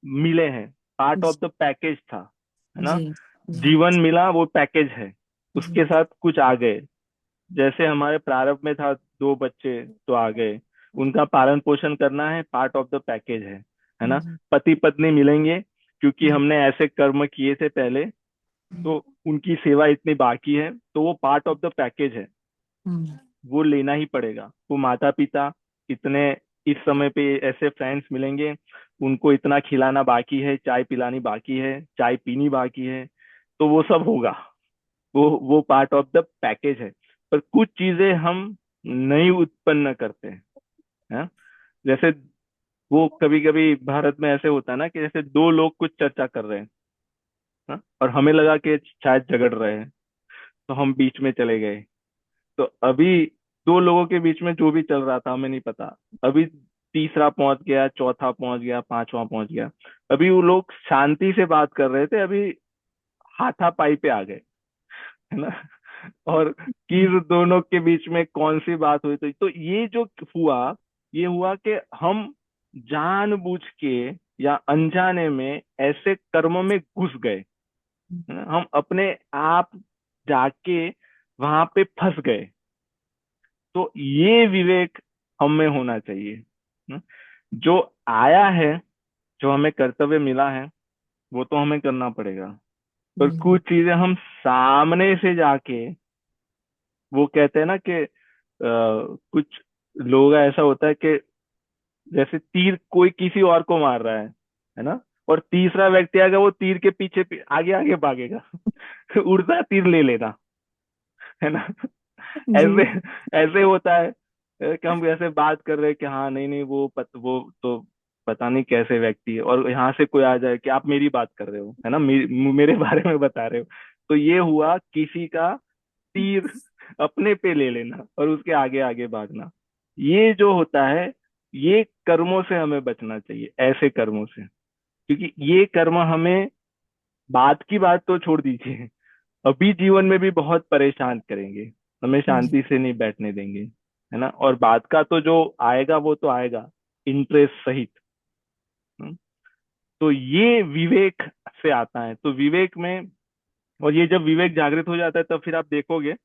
मिले हैं, पार्ट ऑफ द पैकेज था, है ना। जी जी जीवन मिला, वो पैकेज है, जी उसके साथ कुछ आ गए। जैसे हमारे प्रारंभ में था, दो बच्चे तो आ गए, उनका पालन पोषण करना है, पार्ट ऑफ द पैकेज है ना। जी पति पत्नी मिलेंगे क्योंकि जी हमने ऐसे कर्म किए थे पहले, तो उनकी सेवा इतनी बाकी है, तो वो पार्ट ऑफ द पैकेज है, हम्म, वो लेना ही पड़ेगा। वो माता पिता इतने, इस समय पे ऐसे फ्रेंड्स मिलेंगे, उनको इतना खिलाना बाकी है, चाय पिलानी बाकी है, चाय पीनी बाकी है, तो वो सब होगा। वो पार्ट ऑफ द पैकेज है। पर कुछ चीजें हम नहीं उत्पन्न करते हैं। जैसे वो कभी कभी भारत में ऐसे होता है ना, कि जैसे दो लोग कुछ चर्चा कर रहे हैं, हाँ? और हमें लगा कि शायद झगड़ रहे हैं, तो हम बीच में चले गए। तो अभी दो लोगों के बीच में जो भी चल रहा था हमें नहीं पता, अभी तीसरा पहुंच गया, चौथा पहुंच गया, पांचवा पहुंच गया। अभी वो लोग शांति से बात कर रहे थे, अभी हाथापाई पे आ गए, है ना। और किस दोनों के बीच में कौन सी बात हुई। तो ये जो हुआ, ये हुआ कि हम जानबूझ के या अनजाने में ऐसे कर्मों में घुस गए, है ना? हम अपने आप जाके वहां पे फंस गए। तो ये विवेक हम में होना चाहिए, है? जो आया है, जो हमें कर्तव्य मिला है, वो तो हमें करना पड़ेगा। पर कुछ चीजें हम सामने से जाके, वो कहते हैं ना कि कुछ लोग ऐसा होता है कि जैसे तीर कोई किसी और को मार रहा है ना, और तीसरा व्यक्ति आएगा, वो तीर के पीछे आगे आगे भागेगा। उड़ता तीर ले लेना, है ना। जी ऐसे ऐसे होता है कि हम ऐसे बात कर रहे हैं कि हाँ नहीं नहीं, वो तो पता नहीं कैसे व्यक्ति है, और यहाँ से कोई आ जाए कि आप मेरी बात कर रहे हो, है ना, मेरे बारे में बता रहे हो। तो ये हुआ किसी का तीर अपने पे ले लेना और उसके आगे आगे भागना। ये जो होता है, ये कर्मों से हमें बचना चाहिए, ऐसे कर्मों से। क्योंकि ये कर्म हमें, बात की बात तो छोड़ दीजिए, अभी जीवन में भी बहुत परेशान करेंगे, हमें जी शांति से नहीं बैठने देंगे, है ना। और बात का तो जो आएगा वो तो आएगा, इंटरेस्ट सहित। हम्म। तो ये विवेक से आता है। तो विवेक में, और ये जब विवेक जागृत हो जाता है, तब फिर आप देखोगे,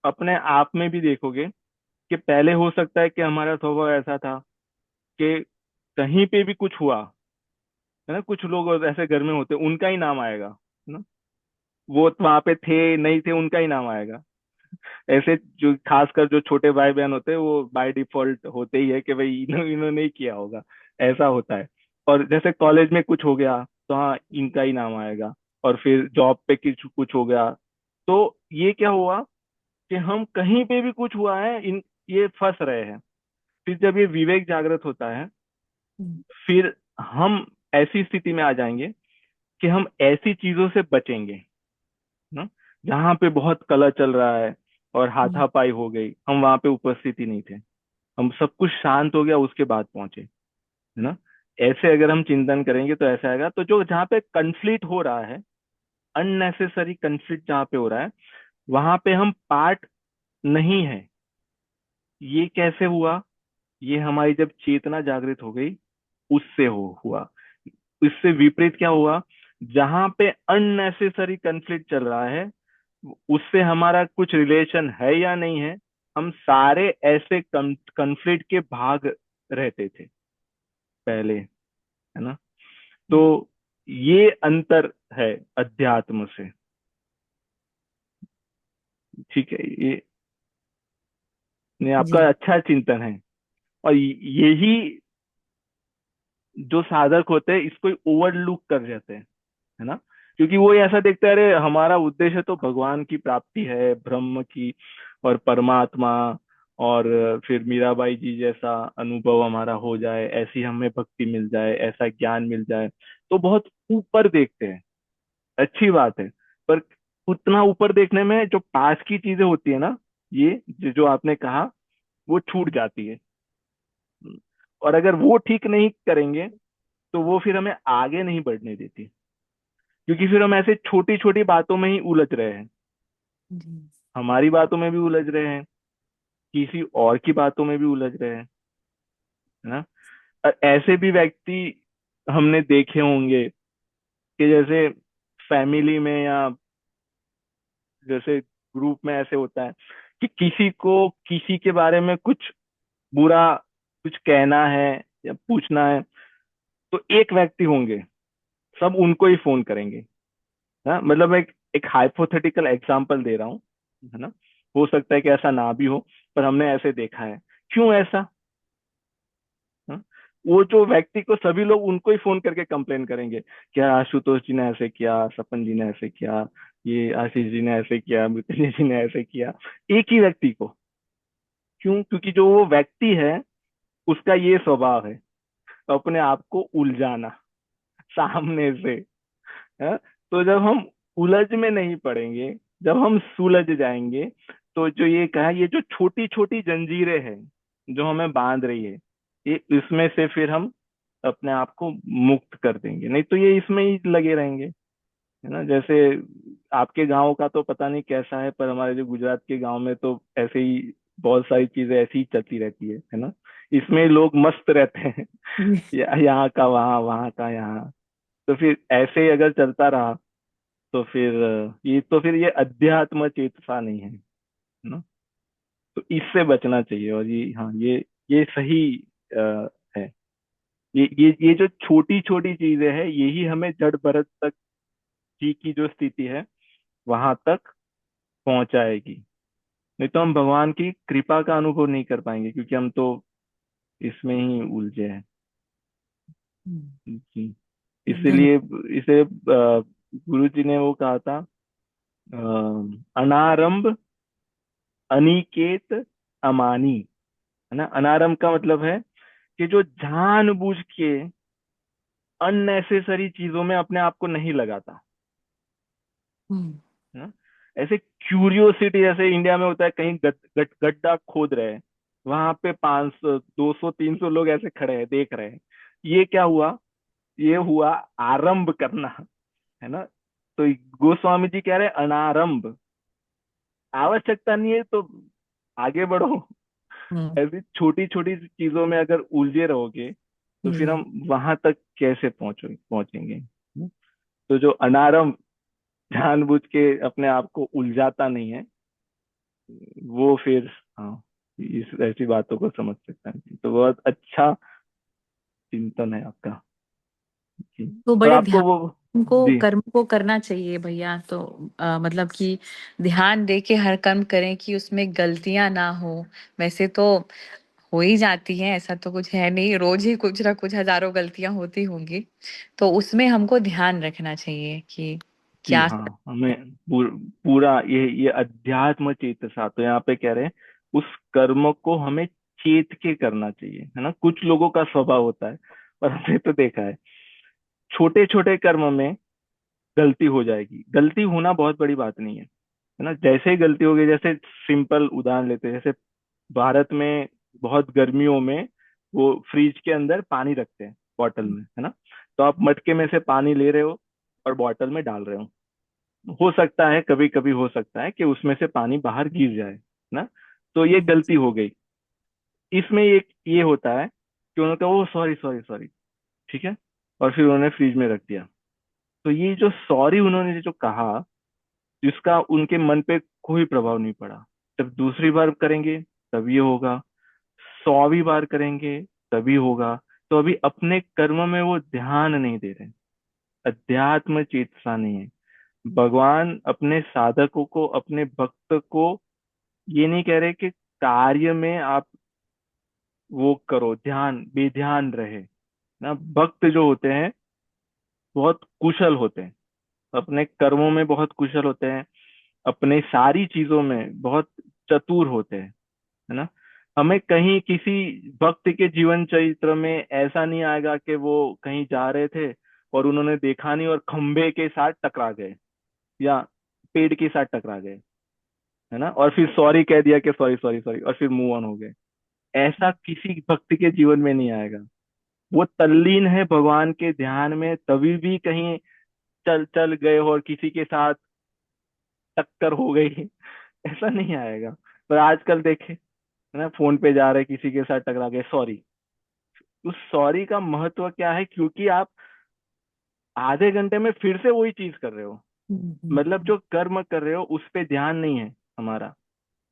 अपने आप में भी देखोगे कि पहले हो सकता है कि हमारा स्वभाव ऐसा था कि कहीं पे भी कुछ हुआ, है ना, कुछ लोग ऐसे घर में होते, उनका ही नाम आएगा, है ना। वो वहां पे थे नहीं थे, उनका ही नाम आएगा। ऐसे जो खासकर जो छोटे भाई बहन होते हैं, वो बाय डिफॉल्ट होते ही है कि भाई इन्होंने ही किया होगा, ऐसा होता है। और जैसे कॉलेज में कुछ हो गया, तो हाँ इनका ही नाम आएगा। और फिर जॉब पे कुछ कुछ हो गया, तो ये क्या हुआ कि हम कहीं पे भी कुछ हुआ है, इन ये फंस रहे हैं। फिर जब ये विवेक जागृत होता है, फिर हम ऐसी स्थिति में आ जाएंगे कि हम ऐसी चीजों से बचेंगे ना, जहाँ पे बहुत कलह चल रहा है और हाथापाई हो गई, हम वहां पे उपस्थित ही नहीं थे, हम सब कुछ शांत हो गया उसके बाद पहुंचे, है ना। ऐसे अगर हम चिंतन करेंगे तो ऐसा आएगा। तो जो जहाँ पे कंफ्लिक्ट हो रहा है, अननेसेसरी कंफ्लिक्ट जहाँ पे हो रहा है, वहां पे हम पार्ट नहीं है। ये कैसे हुआ? ये हमारी जब चेतना जागृत हो गई, उससे हुआ। इससे विपरीत क्या हुआ? जहां पे अननेसेसरी कंफ्लिक्ट चल रहा है, उससे हमारा कुछ रिलेशन है या नहीं है, हम सारे ऐसे कंफ्लिक्ट के भाग रहते थे पहले, है ना। तो ये अंतर है अध्यात्म से। ठीक है, ये जी आपका अच्छा चिंतन है। और यही जो साधक होते हैं, इसको ओवरलुक कर जाते हैं, है ना। क्योंकि वो ऐसा देखते हैं, अरे हमारा उद्देश्य तो भगवान की प्राप्ति है, ब्रह्म की और परमात्मा, और फिर मीराबाई जी जैसा अनुभव हमारा हो जाए, ऐसी हमें भक्ति मिल जाए, ऐसा ज्ञान मिल जाए। तो बहुत ऊपर देखते हैं, अच्छी बात है। पर उतना ऊपर देखने में जो पास की चीजें होती है ना, ये जो आपने कहा, वो छूट जाती है। और अगर वो ठीक नहीं करेंगे, तो वो फिर हमें आगे नहीं बढ़ने देती। क्योंकि फिर हम ऐसे छोटी छोटी बातों में ही उलझ रहे हैं, जी हमारी बातों में भी उलझ रहे हैं, किसी और की बातों में भी उलझ रहे हैं, है ना। ऐसे भी व्यक्ति हमने देखे होंगे कि जैसे फैमिली में या जैसे ग्रुप में ऐसे होता है कि किसी को किसी के बारे में कुछ बुरा कुछ कहना है या पूछना है, तो एक व्यक्ति होंगे, सब उनको ही फोन करेंगे। हाँ, मतलब एक एक हाइपोथेटिकल एग्जांपल दे रहा हूँ, है ना। हो सकता है कि ऐसा ना भी हो, पर हमने ऐसे देखा है। क्यों ऐसा? हाँ? वो जो व्यक्ति को सभी लोग उनको ही फोन करके कंप्लेन करेंगे, क्या आशुतोष जी ने ऐसे किया, सपन जी ने ऐसे किया, ये आशीष जी ने ऐसे किया, मृत्युंजय जी ने ऐसे किया, एक ही व्यक्ति को। क्यों? क्योंकि जो वो व्यक्ति है, उसका ये स्वभाव है, अपने आप को उलझाना सामने से, है। तो जब हम उलझ में नहीं पड़ेंगे, जब हम सुलझ जाएंगे, तो जो ये कहा, ये जो छोटी छोटी जंजीरें हैं जो हमें बांध रही है, ये इसमें से फिर हम अपने आप को मुक्त कर देंगे। नहीं तो ये इसमें ही लगे रहेंगे, है ना। जैसे आपके गांव का तो पता नहीं कैसा है, पर हमारे जो गुजरात के गांव में तो ऐसे ही बहुत सारी चीजें ऐसी ही चलती रहती है ना। इसमें लोग मस्त रहते हैं। यहाँ का वहाँ, वहाँ का यहाँ। तो फिर ऐसे ही अगर चलता रहा तो फिर ये अध्यात्म चेतसा नहीं है ना। तो इससे बचना चाहिए। और ये, हाँ, ये सही है। ये जो छोटी छोटी चीजें हैं, यही हमें जड़ भरत तक जी की जो स्थिति है वहां तक पहुंचाएगी। नहीं तो हम भगवान की कृपा का अनुभव नहीं कर पाएंगे, क्योंकि हम तो इसमें ही उलझे हैं जी। बिल्कुल। इसीलिए इसे गुरु जी ने वो कहा था, अनारंभ अनिकेत अमानी, है ना। अनारंभ का मतलब है कि जो जानबूझ के अननेसेसरी चीजों में अपने आप को नहीं लगाता, हम्म। है ना। ऐसे क्यूरियोसिटी, जैसे इंडिया में होता है, कहीं गड्ढा खोद रहे हैं, वहां पे 500 200 300 लोग ऐसे खड़े हैं, देख रहे हैं। ये क्या हुआ? ये हुआ आरंभ करना, है ना। तो गोस्वामी जी कह रहे हैं अनारंभ, आवश्यकता नहीं है तो आगे बढ़ो। हम्म। ऐसी छोटी छोटी चीजों में अगर उलझे रहोगे तो फिर हम्म। हम वहां तक कैसे पहुंचेंगे? तो जो अनारंभ, जानबूझ के अपने आप को उलझाता नहीं है, वो फिर, हाँ, इस ऐसी बातों को समझ सकता है। तो बहुत अच्छा चिंतन है आपका जी। तो और बड़े आपको वो, ध्यान को, जी, कर्म को करना चाहिए भैया। तो मतलब कि ध्यान दे के हर कर्म करें कि उसमें गलतियां ना हो। वैसे तो हो ही जाती है, ऐसा तो कुछ है नहीं, रोज ही कुछ ना कुछ हजारों गलतियां होती होंगी। तो उसमें हमको ध्यान रखना चाहिए कि जी, क्या हाँ, हमें पूरा ये अध्यात्म चेतसा, तो यहाँ पे कह रहे हैं उस कर्म को हमें चेत के करना चाहिए, है ना। कुछ लोगों का स्वभाव होता है, और हमने तो देखा है, छोटे छोटे कर्म में गलती हो जाएगी। गलती होना बहुत बड़ी बात नहीं है ना। जैसे ही गलती हो गई, जैसे सिंपल उदाहरण लेते हैं, जैसे भारत में बहुत गर्मियों में वो फ्रिज के अंदर पानी रखते हैं बॉटल में, है ना। तो आप मटके में से पानी ले रहे हो और बॉटल में डाल रहे हो सकता है, कभी कभी हो सकता है कि उसमें से पानी बाहर गिर जाए ना। तो ये हम्म। गलती हो गई। इसमें ये होता है कि उन्होंने कहा, ओ सॉरी सॉरी सॉरी, ठीक है, और फिर उन्होंने फ्रिज में रख दिया। तो ये जो सॉरी उन्होंने जो कहा, जिसका उनके मन पे कोई प्रभाव नहीं पड़ा। जब दूसरी बार करेंगे तब ये होगा, 100वीं बार करेंगे तभी होगा। तो अभी अपने कर्म में वो ध्यान नहीं दे रहे, अध्यात्म चेतसा नहीं है। भगवान अपने साधकों को, अपने भक्त को ये नहीं कह रहे कि कार्य में आप वो करो, ध्यान बेध्यान रहे ना। भक्त जो होते हैं बहुत कुशल होते हैं, अपने कर्मों में बहुत कुशल होते हैं, अपने सारी चीजों में बहुत चतुर होते हैं, है ना। हमें कहीं किसी भक्त के जीवन चरित्र में ऐसा नहीं आएगा कि वो कहीं जा रहे थे और उन्होंने देखा नहीं और खंबे के साथ टकरा गए, या पेड़ के साथ टकरा गए, है ना, और फिर सॉरी कह दिया कि सॉरी सॉरी सॉरी, और फिर मूव ऑन हो गए। ऐसा किसी भक्त के जीवन में नहीं आएगा। वो तल्लीन है भगवान के ध्यान में, तभी भी कहीं चल चल गए और किसी के साथ टक्कर हो गई, ऐसा नहीं आएगा। पर आजकल देखे, है ना, फोन पे जा रहे किसी के साथ टकरा गए, सॉरी। उस सॉरी का महत्व क्या है? क्योंकि आप आधे घंटे में फिर से वही चीज कर रहे हो। मतलब जो कर्म कर रहे हो उस पे ध्यान नहीं है हमारा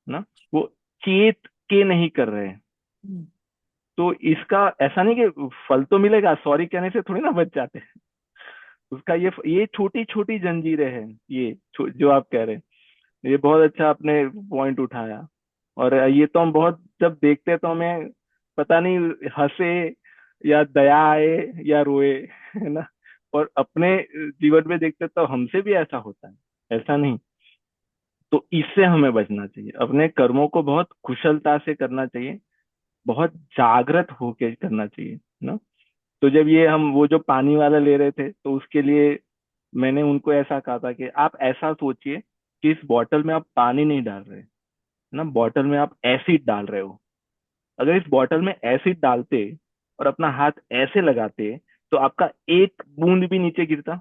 ना, वो चेत के नहीं कर रहे हैं। तो इसका ऐसा नहीं कि फल तो मिलेगा, सॉरी कहने से थोड़ी ना बच जाते हैं। उसका ये छोटी छोटी जंजीरें हैं, ये जो आप कह रहे हैं, ये बहुत अच्छा आपने पॉइंट उठाया। और ये तो हम बहुत जब देखते हैं तो हमें पता नहीं हंसे या दया आए या रोए, है ना। और अपने जीवन में देखते तो हमसे भी ऐसा होता है, ऐसा नहीं। तो इससे हमें बचना चाहिए, अपने कर्मों को बहुत कुशलता से करना चाहिए, बहुत जागृत होके करना चाहिए ना। तो जब ये हम वो जो पानी वाला ले रहे थे, तो उसके लिए मैंने उनको ऐसा कहा था कि आप ऐसा सोचिए कि इस बॉटल में आप पानी नहीं डाल रहे ना, बॉटल में आप एसिड डाल रहे हो। अगर इस बॉटल में एसिड डालते और अपना हाथ ऐसे लगाते तो आपका एक बूंद भी नीचे गिरता?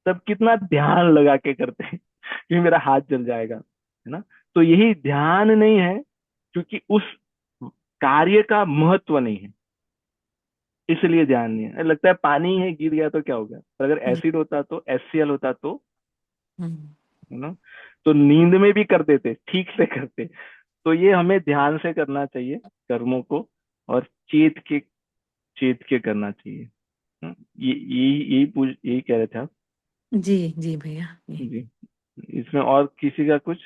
तब कितना ध्यान लगा के करते हैं कि मेरा हाथ जल जाएगा, है ना। तो यही ध्यान नहीं है, क्योंकि उस कार्य का महत्व नहीं है, इसलिए ध्यान नहीं है। लगता है पानी है, गिर गया तो क्या हो गया, पर अगर जी। एसिड होता तो, HCl होता तो, हम्म। है ना। तो नींद में भी करते थे, ठीक से करते। तो ये हमें ध्यान से करना चाहिए कर्मों को, और चेत के करना चाहिए। ये यही कह रहे थे आप। जी जी भैया जी। जी, इसमें और किसी का कुछ?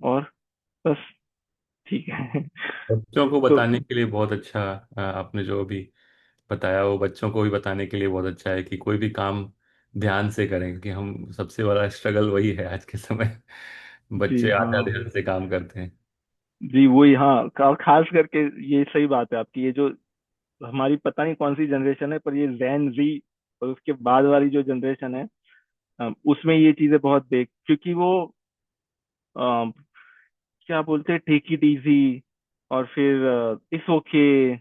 और बस, ठीक है। बच्चों को तो बताने के लिए बहुत अच्छा, आपने जो अभी बताया वो बच्चों को भी बताने के लिए बहुत अच्छा है कि कोई भी काम ध्यान से करें, क्योंकि हम सबसे बड़ा स्ट्रगल वही है आज के समय। जी बच्चे आधा हाँ। ध्यान से काम करते हैं। जी वही, हाँ, खास करके ये सही बात है आपकी। ये जो हमारी पता नहीं कौन सी जनरेशन है, पर ये जैन जी और उसके बाद वाली जो जनरेशन है, उसमें ये चीजें बहुत देख, क्योंकि वो क्या बोलते हैं, टेक इट इजी, और फिर it's okay,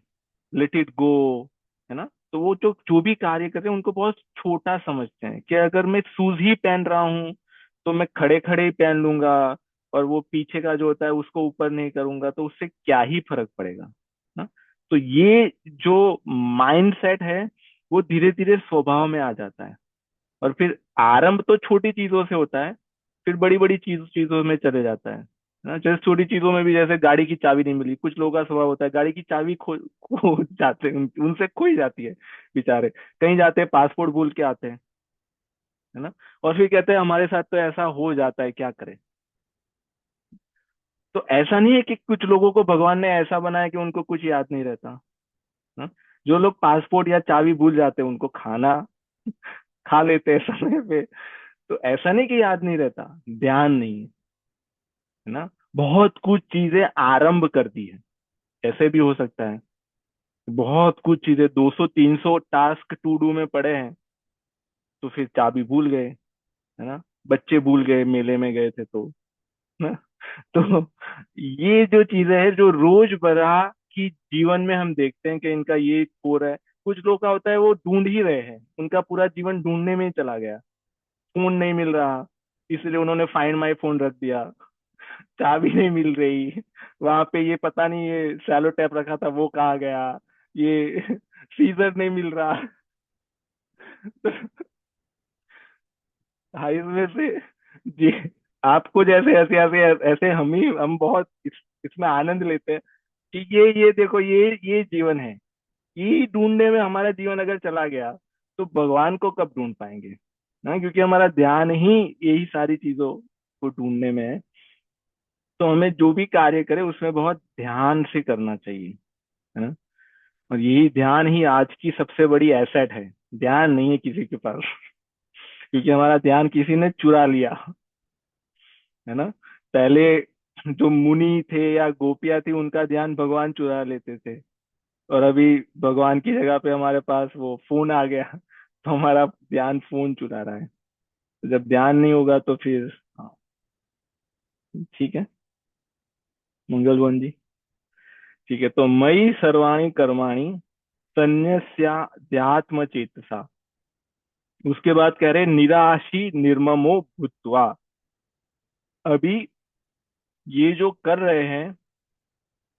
let it go, है ना। तो वो जो जो भी कार्य करते हैं उनको बहुत छोटा समझते हैं, कि अगर मैं शूज ही पहन रहा हूँ तो मैं खड़े खड़े ही पहन लूंगा, और वो पीछे का जो होता है उसको ऊपर नहीं करूंगा, तो उससे क्या ही फर्क पड़ेगा ना। तो ये जो माइंड सेट है, वो धीरे धीरे स्वभाव में आ जाता है, और फिर आरंभ तो छोटी चीजों से होता है, फिर बड़ी बड़ी चीजों में चले जाता है ना। जैसे छोटी चीजों में भी, जैसे गाड़ी की चाबी नहीं मिली, कुछ लोगों का स्वभाव होता है गाड़ी की चाबी खो जाते हैं, उनसे खो ही जाती है बेचारे। कहीं जाते हैं, पासपोर्ट भूल के आते हैं, है ना। और फिर कहते हैं हमारे साथ तो ऐसा हो जाता है, क्या करें। तो ऐसा नहीं है कि कुछ लोगों को भगवान ने ऐसा बनाया कि उनको कुछ याद नहीं रहता, ना। जो लोग पासपोर्ट या चाबी भूल जाते हैं, उनको खाना खा लेते हैं समय पे। तो ऐसा नहीं कि याद नहीं रहता, ध्यान नहीं है, है ना। बहुत कुछ चीजें आरंभ कर दी है, ऐसे भी हो सकता है। बहुत कुछ चीजें, 200 300 टास्क टू डू में पड़े हैं, तो फिर चाबी भूल गए, है ना। बच्चे भूल गए, मेले में गए थे तो, है ना। तो ये जो चीजें हैं, जो रोजमर्रा की जीवन में हम देखते हैं कि इनका ये हो रहा है। कुछ लोग का होता है वो ढूंढ ही रहे हैं, उनका पूरा जीवन ढूंढने में ही चला गया, फोन नहीं मिल रहा, इसलिए उन्होंने फाइंड माई फोन रख दिया। चाबी नहीं मिल रही, वहां पे ये पता नहीं, ये सैलो टैप रखा था वो कहाँ गया, ये सीजर नहीं मिल रहा। हाँ, इसमें से जी, आपको जैसे ऐसे ऐसे ऐसे हम बहुत इसमें आनंद लेते हैं कि ये देखो, ये जीवन है। ये ढूंढने में हमारा जीवन अगर चला गया, तो भगवान को कब ढूंढ पाएंगे ना, क्योंकि हमारा ध्यान ही यही सारी चीजों को ढूंढने में है। तो हमें जो भी कार्य करे उसमें बहुत ध्यान से करना चाहिए, है ना। और यही ध्यान ही आज की सबसे बड़ी एसेट है। ध्यान नहीं है किसी के पास, क्योंकि हमारा ध्यान किसी ने चुरा लिया, है ना। पहले जो मुनि थे या गोपियां थी, उनका ध्यान भगवान चुरा लेते थे, और अभी भगवान की जगह पे हमारे पास वो फोन आ गया, तो हमारा ध्यान फोन चुरा रहा है। तो जब ध्यान नहीं होगा तो फिर, हाँ, ठीक है, मंगल भवन जी। ठीक है, तो मई सर्वाणि कर्माणि संन्यस्याध्यात्म चेतसा। उसके बाद कह रहे निराशी निर्ममो भूत्वा। अभी ये जो कर रहे हैं,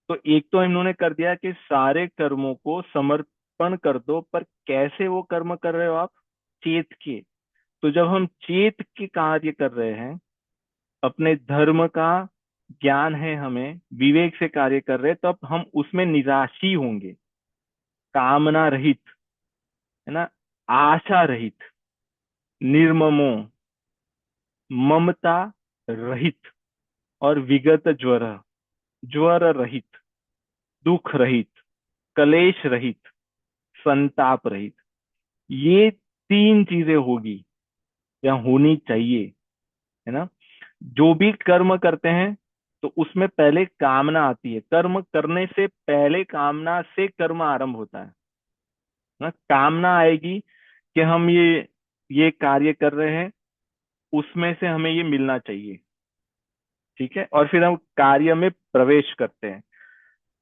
तो एक तो इन्होंने कर दिया कि सारे कर्मों को समर्पण कर दो, पर कैसे वो कर्म कर रहे हो आप? चेत के। तो जब हम चेत के कार्य कर रहे हैं, अपने धर्म का ज्ञान है हमें, विवेक से कार्य कर रहे हैं, तब हम उसमें निराशी होंगे, कामना रहित, है ना, आशा रहित, निर्ममो, ममता रहित, और विगत ज्वर, ज्वर रहित, दुख रहित, कलेश रहित, संताप रहित। ये तीन चीजें होगी या होनी चाहिए, है ना। जो भी कर्म करते हैं, तो उसमें पहले कामना आती है, कर्म करने से पहले कामना से कर्म आरंभ होता है ना। कामना आएगी कि हम ये कार्य कर रहे हैं, उसमें से हमें ये मिलना चाहिए, ठीक है। और फिर हम कार्य में प्रवेश करते हैं।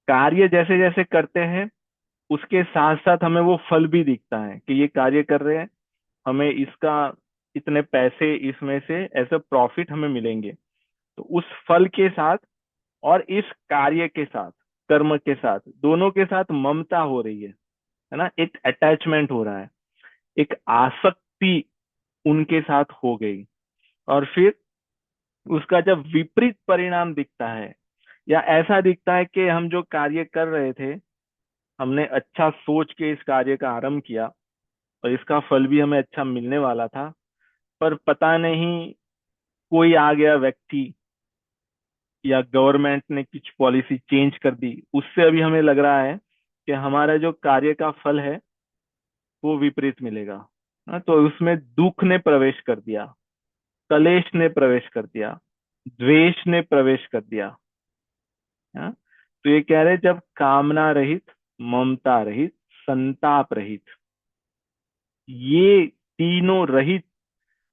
कार्य जैसे जैसे करते हैं, उसके साथ साथ हमें वो फल भी दिखता है कि ये कार्य कर रहे हैं, हमें इसका इतने पैसे इसमें से ऐसे प्रॉफिट हमें मिलेंगे। तो उस फल के साथ और इस कार्य के साथ, कर्म के साथ, दोनों के साथ ममता हो रही है ना, एक अटैचमेंट हो रहा है, एक आसक्ति उनके साथ हो गई। और फिर उसका जब विपरीत परिणाम दिखता है, या ऐसा दिखता है कि हम जो कार्य कर रहे थे, हमने अच्छा सोच के इस कार्य का आरंभ किया और इसका फल भी हमें अच्छा मिलने वाला था, पर पता नहीं कोई आ गया व्यक्ति या गवर्नमेंट ने कुछ पॉलिसी चेंज कर दी, उससे अभी हमें लग रहा है कि हमारा जो कार्य का फल है वो विपरीत मिलेगा। हाँ, तो उसमें दुख ने प्रवेश कर दिया, कलेश ने प्रवेश कर दिया, द्वेष ने प्रवेश कर दिया। हाँ, तो ये कह रहे जब कामना रहित, ममता रहित, संताप रहित, ये तीनों रहित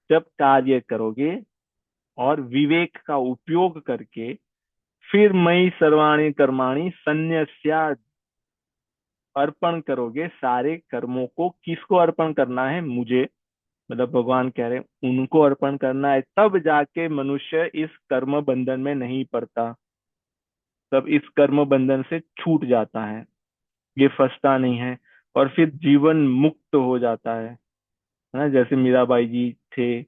जब कार्य करोगे और विवेक का उपयोग करके, फिर मई सर्वाणि कर्माणि संन्यस्या अर्पण करोगे सारे कर्मों को। किसको अर्पण करना है? मुझे, मतलब भगवान कह रहे हैं उनको अर्पण करना है, तब जाके मनुष्य इस कर्म बंधन में नहीं पड़ता, तब इस कर्म बंधन से छूट जाता है, ये फंसता नहीं है, और फिर जीवन मुक्त हो जाता है ना। जैसे मीराबाई जी थे,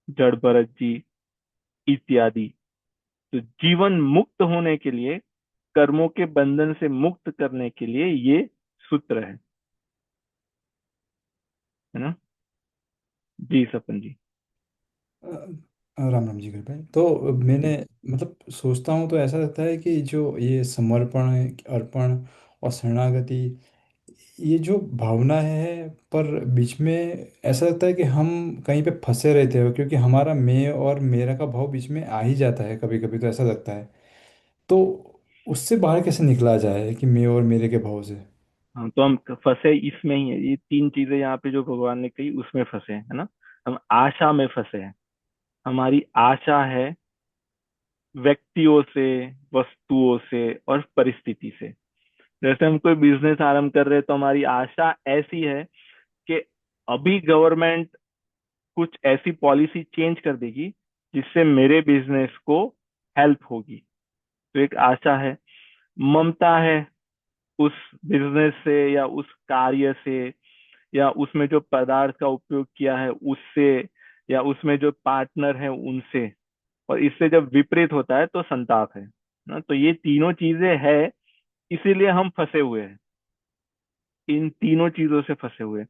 जड़ भरत जी इत्यादि। तो जीवन मुक्त होने के लिए, कर्मों के बंधन से मुक्त करने के लिए ये सूत्र है ना। जी सपन जी। राम राम जी घर पे तो मैंने मतलब सोचता हूँ तो ऐसा लगता है कि जो ये समर्पण अर्पण और शरणागति, ये जो भावना है, पर बीच में ऐसा लगता है कि हम कहीं पे फंसे रहते हो, क्योंकि हमारा मैं और मेरा का भाव बीच में आ ही जाता है कभी कभी, तो ऐसा लगता है। तो उससे बाहर कैसे निकला जाए कि मैं और मेरे के भाव से। हाँ, तो हम फंसे इसमें ही है, ये तीन चीजें यहाँ पे जो भगवान ने कही उसमें फंसे हैं, है ना। हम आशा में फंसे हैं। हमारी आशा है व्यक्तियों से, वस्तुओं से और परिस्थिति से। जैसे हम कोई बिजनेस आरंभ कर रहे हैं तो हमारी आशा ऐसी है कि अभी गवर्नमेंट कुछ ऐसी पॉलिसी चेंज कर देगी जिससे मेरे बिजनेस को हेल्प होगी। तो एक आशा है। ममता है उस बिजनेस से या उस कार्य से, या उसमें जो पदार्थ का उपयोग किया है उससे, या उसमें जो पार्टनर है उनसे। और इससे जब विपरीत होता है तो संताप है ना। तो ये तीनों चीजें है, इसीलिए हम फंसे हुए हैं, इन तीनों चीजों से फंसे हुए हैं।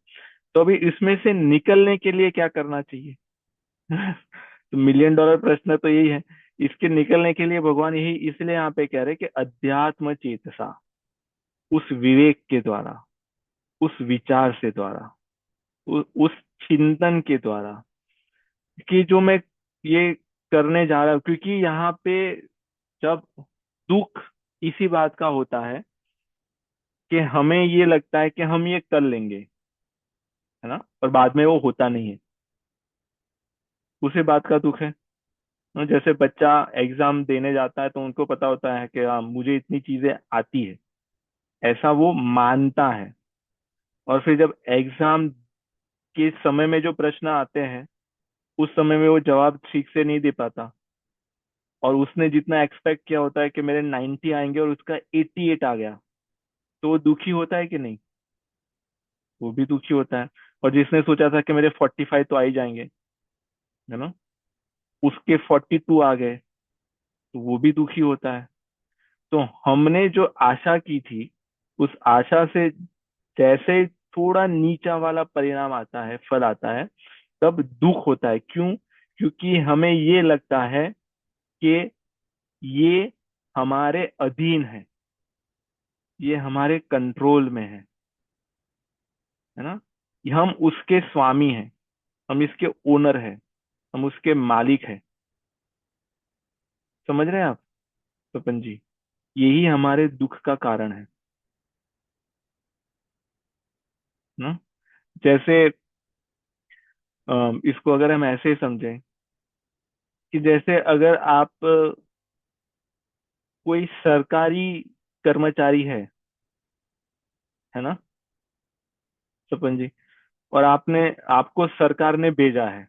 तो अभी इसमें से निकलने के लिए क्या करना चाहिए? तो मिलियन डॉलर प्रश्न तो यही है। इसके निकलने के लिए भगवान यही इसलिए यहाँ पे कह रहे हैं कि अध्यात्म चेतसा, उस विवेक के द्वारा, उस विचार से द्वारा, उस चिंतन के द्वारा, कि जो मैं ये करने जा रहा हूँ। क्योंकि यहाँ पे जब दुख इसी बात का होता है कि हमें ये लगता है कि हम ये कर लेंगे, है ना, और बाद में वो होता नहीं है, उसी बात का दुख है। जैसे बच्चा एग्जाम देने जाता है तो उनको पता होता है कि हाँ मुझे इतनी चीजें आती है, ऐसा वो मानता है। और फिर जब एग्जाम के समय में जो प्रश्न आते हैं, उस समय में वो जवाब ठीक से नहीं दे पाता, और उसने जितना एक्सपेक्ट किया होता है कि मेरे 90 आएंगे और उसका 88 आ गया, तो वो दुखी होता है कि नहीं? वो भी दुखी होता है। और जिसने सोचा था कि मेरे 45 तो आ ही जाएंगे, है ना, उसके 42 आ गए, तो वो भी दुखी होता है। तो हमने जो आशा की थी, उस आशा से जैसे थोड़ा नीचा वाला परिणाम आता है, फल आता है, तब दुख होता है। क्यों? क्योंकि हमें ये लगता है कि ये हमारे अधीन है, ये हमारे कंट्रोल में है ना, ये हम उसके स्वामी हैं, हम इसके ओनर हैं, हम उसके मालिक हैं। समझ रहे हैं आप स्वपन जी? यही हमारे दुख का कारण है ना। जैसे इसको अगर हम ऐसे समझें कि जैसे अगर आप कोई सरकारी कर्मचारी है, है ना सपन जी? और आपको सरकार ने भेजा है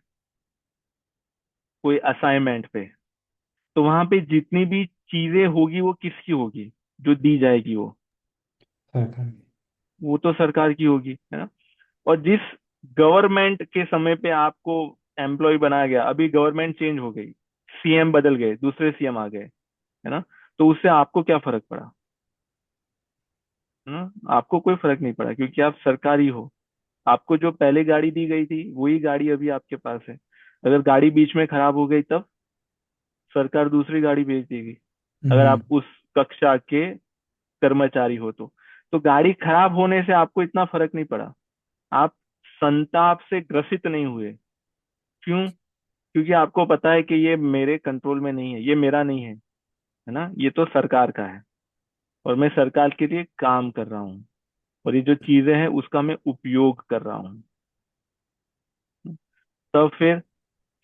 कोई असाइनमेंट पे, तो वहां पे जितनी भी चीजें होगी वो किसकी होगी? जो दी जाएगी सरकार की। वो तो सरकार की होगी, है ना? और जिस गवर्नमेंट के समय पे आपको एम्प्लॉय बनाया गया, अभी गवर्नमेंट चेंज हो गई, सीएम बदल गए, दूसरे सीएम आ गए, है ना? तो उससे आपको क्या फर्क पड़ा? है ना? आपको कोई फर्क नहीं पड़ा, क्योंकि आप सरकारी हो। आपको जो पहले गाड़ी दी गई थी वही गाड़ी अभी आपके पास है। अगर गाड़ी बीच में खराब हो गई तब सरकार दूसरी गाड़ी भेज देगी, अगर हम्म। आप उस कक्षा के कर्मचारी हो तो गाड़ी खराब होने से आपको इतना फर्क नहीं पड़ा। आप संताप से ग्रसित नहीं हुए। क्यों? क्योंकि आपको पता है कि ये मेरे कंट्रोल में नहीं है, ये मेरा नहीं है ना, ये तो सरकार का है, और मैं सरकार के लिए काम कर रहा हूँ, और ये जो चीजें हैं उसका मैं उपयोग कर रहा हूँ। तब फिर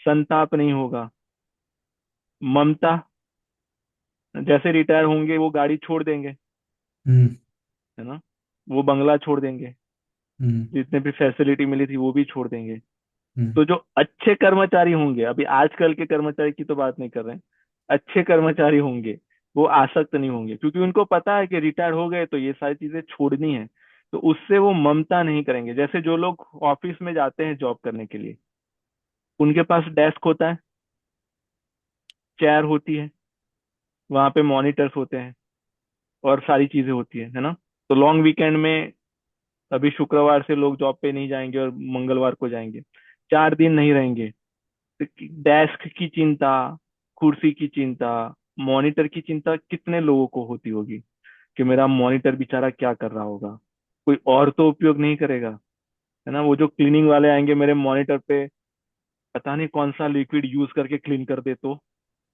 संताप नहीं होगा। ममता, जैसे रिटायर होंगे वो गाड़ी छोड़ देंगे, हम्म। है ना, वो बंगला छोड़ देंगे, हम्म। जितने भी फैसिलिटी मिली थी वो भी छोड़ देंगे। हम्म। तो जो अच्छे कर्मचारी होंगे, अभी आजकल के कर्मचारी की तो बात नहीं कर रहे हैं, अच्छे कर्मचारी होंगे, वो आसक्त नहीं होंगे, क्योंकि उनको पता है कि रिटायर हो गए तो ये सारी चीजें छोड़नी है। तो उससे वो ममता नहीं करेंगे। जैसे जो लोग ऑफिस में जाते हैं जॉब करने के लिए, उनके पास डेस्क होता है, चेयर होती है, वहां पे मॉनिटर्स होते हैं, और सारी चीजें होती है ना? तो लॉन्ग वीकेंड में, अभी शुक्रवार से लोग जॉब पे नहीं जाएंगे और मंगलवार को जाएंगे, 4 दिन नहीं रहेंगे। तो डेस्क की चिंता, कुर्सी की चिंता, मॉनिटर की चिंता कितने लोगों को होती होगी कि मेरा मॉनिटर बेचारा क्या कर रहा होगा। कोई और तो उपयोग नहीं करेगा, है ना? वो जो क्लीनिंग वाले आएंगे मेरे मॉनिटर पे, पता नहीं कौन सा लिक्विड यूज करके क्लीन कर दे तो,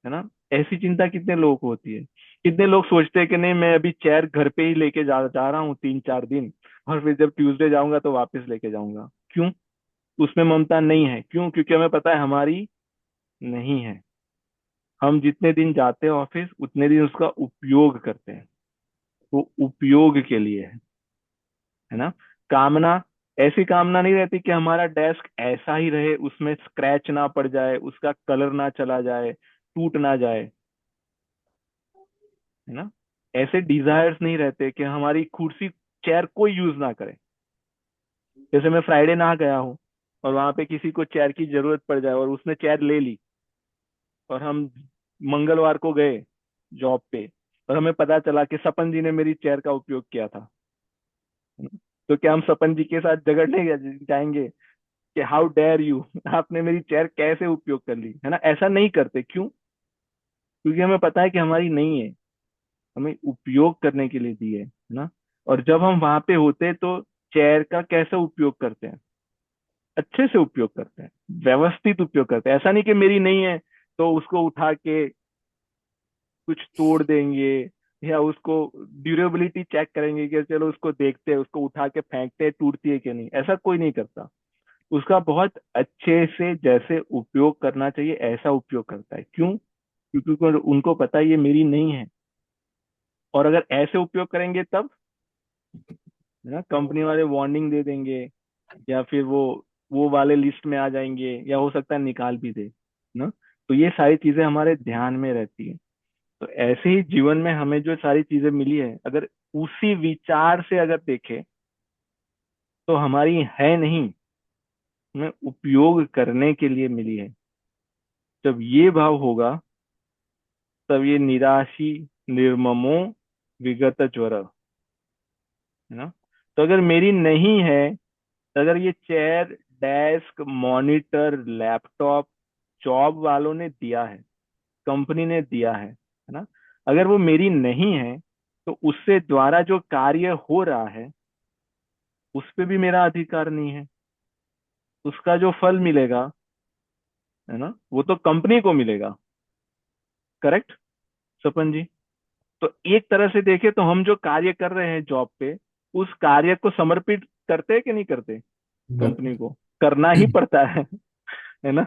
है ना? ऐसी चिंता कितने लोगों को होती है। कितने लोग सोचते हैं कि नहीं, मैं अभी चेयर घर पे ही लेके जा रहा हूँ 3-4 दिन, और फिर जब ट्यूसडे जाऊंगा तो वापस लेके जाऊंगा। क्यों? उसमें ममता नहीं है। क्यों? क्योंकि हमें पता है हमारी नहीं है। हम जितने दिन जाते हैं ऑफिस उतने दिन उसका उपयोग करते हैं, वो उपयोग के लिए है ना? कामना, ऐसी कामना नहीं रहती कि हमारा डेस्क ऐसा ही रहे, उसमें स्क्रैच ना पड़ जाए, उसका कलर ना चला जाए, टूट ना जाए, है ना? ऐसे डिजायर्स नहीं रहते कि हमारी कुर्सी, चेयर कोई यूज ना करे। जैसे मैं फ्राइडे ना गया हूँ और वहां पे किसी को चेयर की जरूरत पड़ जाए और उसने चेयर ले ली, और हम मंगलवार को गए जॉब पे और हमें पता चला कि सपन जी ने मेरी चेयर का उपयोग किया था, है ना? तो क्या हम सपन जी के साथ झगड़ने जाएंगे कि हाउ डेयर यू, आपने मेरी चेयर कैसे उपयोग कर ली, है ना? ऐसा नहीं करते। क्यों? क्योंकि हमें पता है कि हमारी नहीं है, हमें उपयोग करने के लिए दी है ना? और जब हम वहां पे होते हैं तो चेयर का कैसे उपयोग करते हैं? अच्छे से उपयोग करते हैं, व्यवस्थित उपयोग करते हैं। ऐसा नहीं कि मेरी नहीं है तो उसको उठा के कुछ तोड़ देंगे, या उसको ड्यूरेबिलिटी चेक करेंगे कि चलो उसको देखते हैं, उसको उठा के फेंकते हैं टूटती है कि नहीं। ऐसा कोई नहीं करता। उसका बहुत अच्छे से जैसे उपयोग करना चाहिए ऐसा उपयोग करता है। क्यों? क्योंकि उनको पता है ये मेरी नहीं है। और अगर ऐसे उपयोग करेंगे तब, है ना, कंपनी वाले वार्निंग दे देंगे, या फिर वो वाले लिस्ट में आ जाएंगे, या हो सकता है निकाल भी दे ना। तो ये सारी चीजें हमारे ध्यान में रहती है। तो ऐसे ही जीवन में हमें जो सारी चीजें मिली है, अगर उसी विचार से अगर देखें तो हमारी है नहीं, हमें उपयोग करने के लिए मिली है। जब ये भाव होगा तब ये निराशी निर्ममो विगत ज्वर, है ना? तो अगर मेरी नहीं है, तो अगर ये chair, desk, monitor, laptop job वालों ने दिया है, कंपनी ने दिया है ना, अगर वो मेरी नहीं है, तो उससे द्वारा जो कार्य हो रहा है उस पे भी मेरा अधिकार नहीं है। उसका जो फल मिलेगा, है ना, वो तो कंपनी को मिलेगा। करेक्ट सपन जी? तो एक तरह से देखें तो हम जो कार्य कर रहे हैं जॉब पे, उस कार्य को समर्पित करते हैं कि नहीं करते? कंपनी बिल्कुल। को करना ही पड़ता है ना?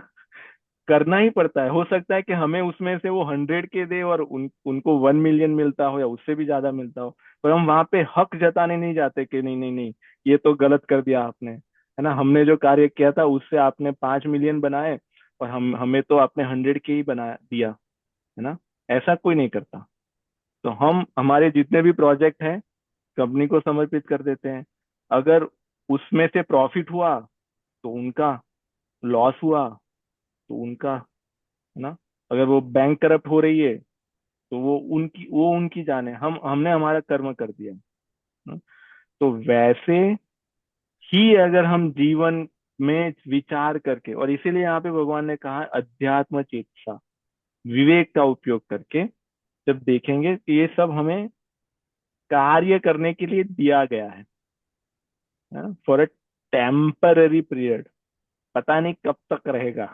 करना ही पड़ता है। हो सकता है कि हमें उसमें से वो 100 के दे और उनको 1 मिलियन मिलता हो या उससे भी ज्यादा मिलता हो, पर हम वहां पे हक जताने नहीं जाते कि नहीं नहीं नहीं, ये तो गलत कर दिया आपने, है ना, हमने जो कार्य किया था उससे आपने 5 मिलियन बनाए और हमें तो आपने 100 के ही बना दिया, है ना। ऐसा कोई नहीं करता। तो हम हमारे जितने भी प्रोजेक्ट हैं कंपनी को समर्पित कर देते हैं। अगर उसमें से प्रॉफिट हुआ तो उनका, लॉस हुआ तो उनका, है ना। अगर वो बैंक करप्ट हो रही है तो वो उनकी जाने, हमने हमारा कर्म कर दिया, है ना? तो वैसे ही अगर हम जीवन में विचार करके, और इसीलिए यहाँ पे भगवान ने कहा अध्यात्म चेतसा, विवेक का उपयोग करके जब देखेंगे कि ये सब हमें कार्य करने के लिए दिया गया है, फॉर अ टेम्पररी पीरियड, पता नहीं कब तक रहेगा,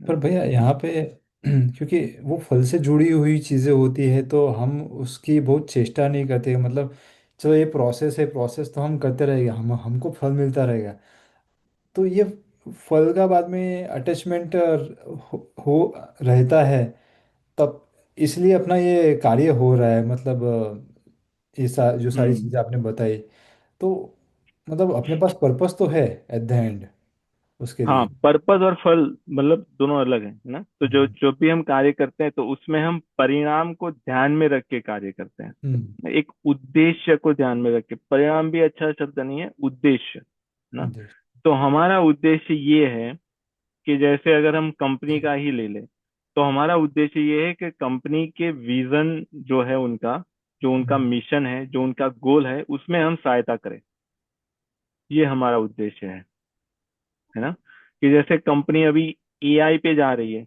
है पर ना। भैया यहाँ पे क्योंकि वो फल से जुड़ी हुई चीज़ें होती है तो हम उसकी बहुत चेष्टा नहीं करते, मतलब चलो ये प्रोसेस है, प्रोसेस तो हम करते रहेंगे, हम हमको फल मिलता रहेगा। तो ये फल का बाद में अटैचमेंट हो रहता है तब, इसलिए अपना ये कार्य हो रहा है, मतलब ये जो सारी हम्म। चीज़ें आपने बताई, तो मतलब अपने पास पर्पस तो है एट द एंड उसके हाँ, लिए। पर्पस और फल मतलब दोनों अलग है ना। तो जो हम्म। जो भी हम कार्य करते हैं तो उसमें हम परिणाम को ध्यान में रख के कार्य करते हम्म। हैं, एक उद्देश्य को ध्यान में रख के। परिणाम भी अच्छा शब्द नहीं है, उद्देश्य, है ना। देख। तो हमारा उद्देश्य ये है कि जैसे अगर हम कंपनी का ही ले लें, तो हमारा उद्देश्य ये है कि कंपनी के विजन जो है उनका, जो उनका हम्म। मिशन है, जो उनका गोल है, उसमें हम सहायता करें। ये हमारा उद्देश्य है ना। कि जैसे कंपनी अभी एआई पे जा रही है,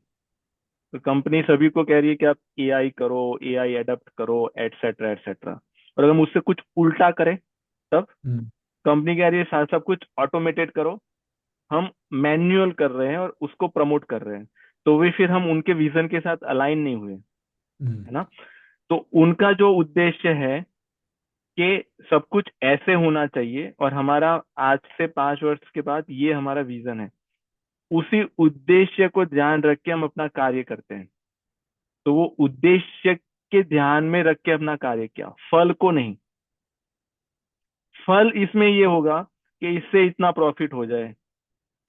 तो कंपनी सभी को कह रही है कि आप एआई करो, एआई अडेप्ट करो, एटसेट्रा एटसेट्रा। और अगर हम उससे कुछ उल्टा करें तब हम्म। कंपनी कह रही है सब कुछ ऑटोमेटेड करो। हम मैन्युअल कर रहे हैं और उसको प्रमोट कर रहे हैं, तो वे फिर हम उनके विजन के साथ अलाइन नहीं हुए, हम्म। है ना। तो उनका जो उद्देश्य है कि सब कुछ ऐसे होना चाहिए और हमारा आज से 5 वर्ष के बाद ये हमारा विजन है, उसी उद्देश्य को ध्यान रख के हम अपना कार्य करते हैं। तो वो उद्देश्य के ध्यान में रख के अपना कार्य किया, फल को नहीं। फल इसमें ये होगा कि इससे इतना प्रॉफिट हो जाए,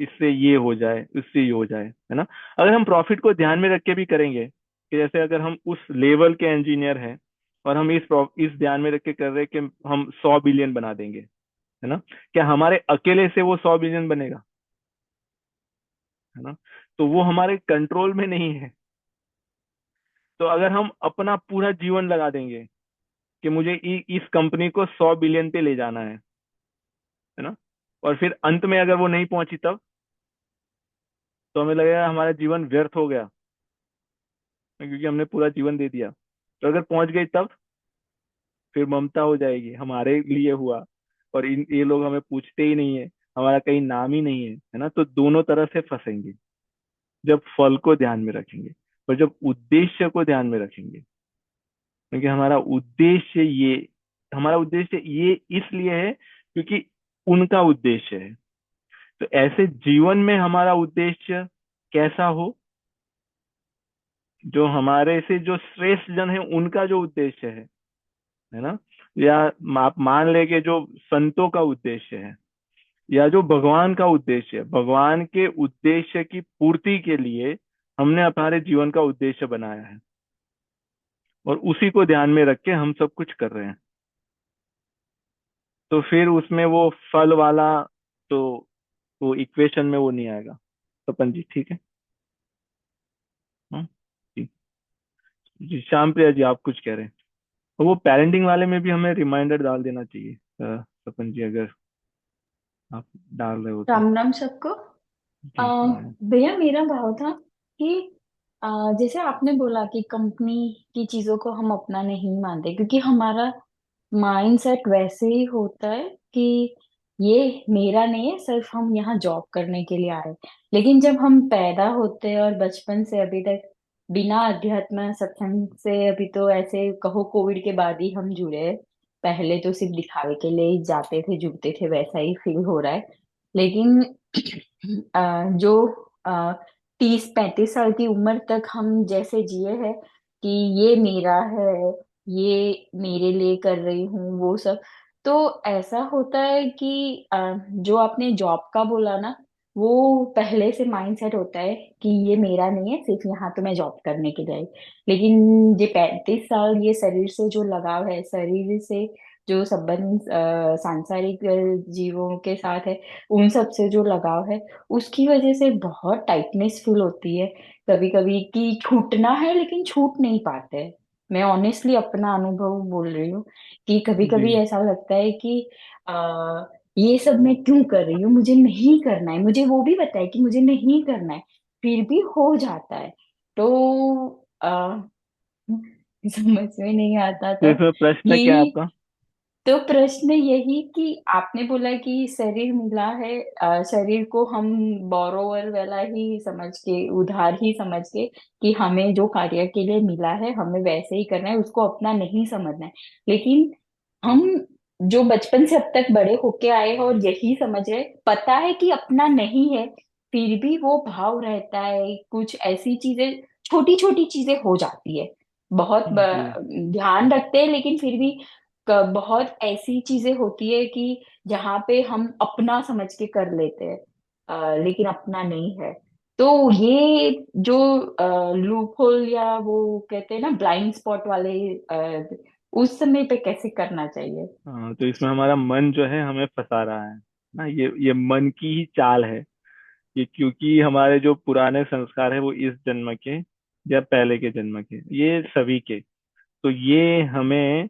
इससे ये हो जाए, उससे ये हो जाए, है ना। अगर हम प्रॉफिट को ध्यान में रख के भी करेंगे, कि जैसे अगर हम उस लेवल के इंजीनियर हैं और हम इस ध्यान में रख के कर रहे हैं कि हम 100 बिलियन बना देंगे, है ना, क्या हमारे अकेले से वो 100 बिलियन बनेगा? है ना। तो वो हमारे कंट्रोल में नहीं है। तो अगर हम अपना पूरा जीवन लगा देंगे कि मुझे इस कंपनी को 100 बिलियन पे ले जाना है ना, और फिर अंत में अगर वो नहीं पहुंची तब, तो हमें लगेगा हमारा जीवन व्यर्थ हो गया, क्योंकि हमने पूरा जीवन दे दिया। तो अगर पहुंच गई तब, फिर ममता हो जाएगी, हमारे लिए हुआ और ये लोग हमें पूछते ही नहीं है, हमारा कहीं नाम ही नहीं है ना। तो दोनों तरह से फंसेंगे जब फल को ध्यान में रखेंगे, पर जब उद्देश्य को ध्यान में रखेंगे, क्योंकि हमारा उद्देश्य ये इसलिए है क्योंकि उनका उद्देश्य है। तो ऐसे जीवन में हमारा उद्देश्य कैसा हो, जो हमारे से जो श्रेष्ठ जन है उनका जो उद्देश्य है ना, या आप मान लेंगे जो संतों का उद्देश्य है, या जो भगवान का उद्देश्य है, भगवान के उद्देश्य की पूर्ति के लिए हमने हमारे जीवन का उद्देश्य बनाया है और उसी को ध्यान में रख के हम सब कुछ कर रहे हैं। तो फिर उसमें वो फल वाला, तो वो इक्वेशन में वो नहीं आएगा। तपन जी ठीक है। हाँ जी। जी श्याम प्रिया जी आप कुछ कह रहे हैं। और वो पेरेंटिंग वाले में भी हमें रिमाइंडर डाल देना चाहिए, तपन जी अगर आप डाल रहे हो तो। राम राम सबको। अ, जी राम। भैया मेरा भाव था कि अ, जैसे आपने बोला कि कंपनी की चीजों को हम अपना नहीं मानते क्योंकि हमारा माइंड सेट वैसे ही होता है कि ये मेरा नहीं है, सिर्फ हम यहाँ जॉब करने के लिए आए। लेकिन जब हम पैदा होते हैं और बचपन से अभी तक बिना अध्यात्म सत्संग से, अभी तो ऐसे कहो कोविड के बाद ही हम जुड़े हैं। पहले तो सिर्फ दिखावे के लिए ही जाते थे जुड़ते थे, वैसा ही फील हो रहा है। लेकिन जो 30-35 साल की उम्र तक हम जैसे जिए हैं कि ये मेरा है, ये मेरे लिए कर रही हूँ वो सब। तो ऐसा होता है कि जो आपने जॉब का बोला ना, वो पहले से माइंडसेट होता है कि ये मेरा नहीं है, सिर्फ यहाँ तो मैं जॉब करने के लिए आई। लेकिन ये 35 साल ये शरीर से जो लगाव है, शरीर से जो संबंध सांसारिक जीवों के साथ है, उन सब से जो लगाव है, उसकी वजह से बहुत टाइटनेस फील होती है कभी कभी कि छूटना है लेकिन छूट नहीं पाते। मैं ऑनेस्टली अपना अनुभव बोल रही हूँ कि कभी कभी जी। ऐसा लगता है कि आ, ये सब मैं क्यों कर रही हूँ, मुझे नहीं करना है, मुझे वो भी पता है कि मुझे नहीं करना है, फिर भी हो जाता है। तो समझ में नहीं आता तो था इसमें प्रश्न क्या है कि, आपका? तो प्रश्न यही कि आपने बोला कि शरीर मिला है, शरीर को हम बोरोवर वाला ही समझ के, उधार ही समझ के कि हमें जो कार्य के लिए मिला है हमें वैसे ही करना है, उसको अपना नहीं समझना है। लेकिन हम जो बचपन से अब तक बड़े होके आए हैं और यही समझ रहे, पता है कि अपना नहीं है, फिर भी वो भाव रहता है। कुछ ऐसी चीजें, छोटी छोटी चीजें हो जाती है, बहुत जी। ध्यान रखते हैं, लेकिन फिर भी बहुत ऐसी चीजें होती है कि जहाँ पे हम अपना समझ के कर लेते हैं, लेकिन अपना नहीं है। तो ये जो लूप होल या वो कहते हैं ना ब्लाइंड स्पॉट वाले, उस समय पे कैसे करना चाहिए? हाँ, तो इसमें हमारा मन जो है हमें फंसा रहा है ना, ये मन की ही चाल है। ये क्योंकि हमारे जो पुराने संस्कार है वो इस जन्म के या पहले के जन्म के, ये सभी के, तो ये हमें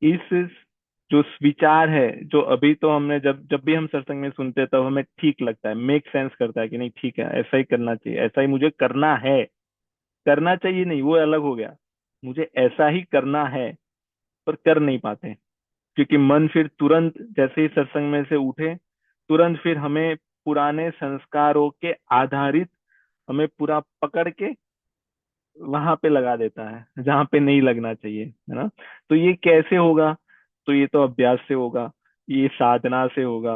इस जो विचार है, जो अभी तो हमने जब जब भी हम सत्संग में सुनते हैं तब हमें ठीक लगता है, मेक सेंस करता है कि नहीं ठीक है, ऐसा ही करना चाहिए, ऐसा ही मुझे करना है। करना चाहिए नहीं, वो अलग हो गया, मुझे ऐसा ही करना है, पर कर नहीं पाते। क्योंकि मन फिर तुरंत जैसे ही सत्संग में से उठे, तुरंत फिर हमें पुराने संस्कारों के आधारित हमें पूरा पकड़ के वहां पे लगा देता है जहां पे नहीं लगना चाहिए, है ना। तो ये कैसे होगा? तो ये तो अभ्यास से होगा, ये साधना से होगा,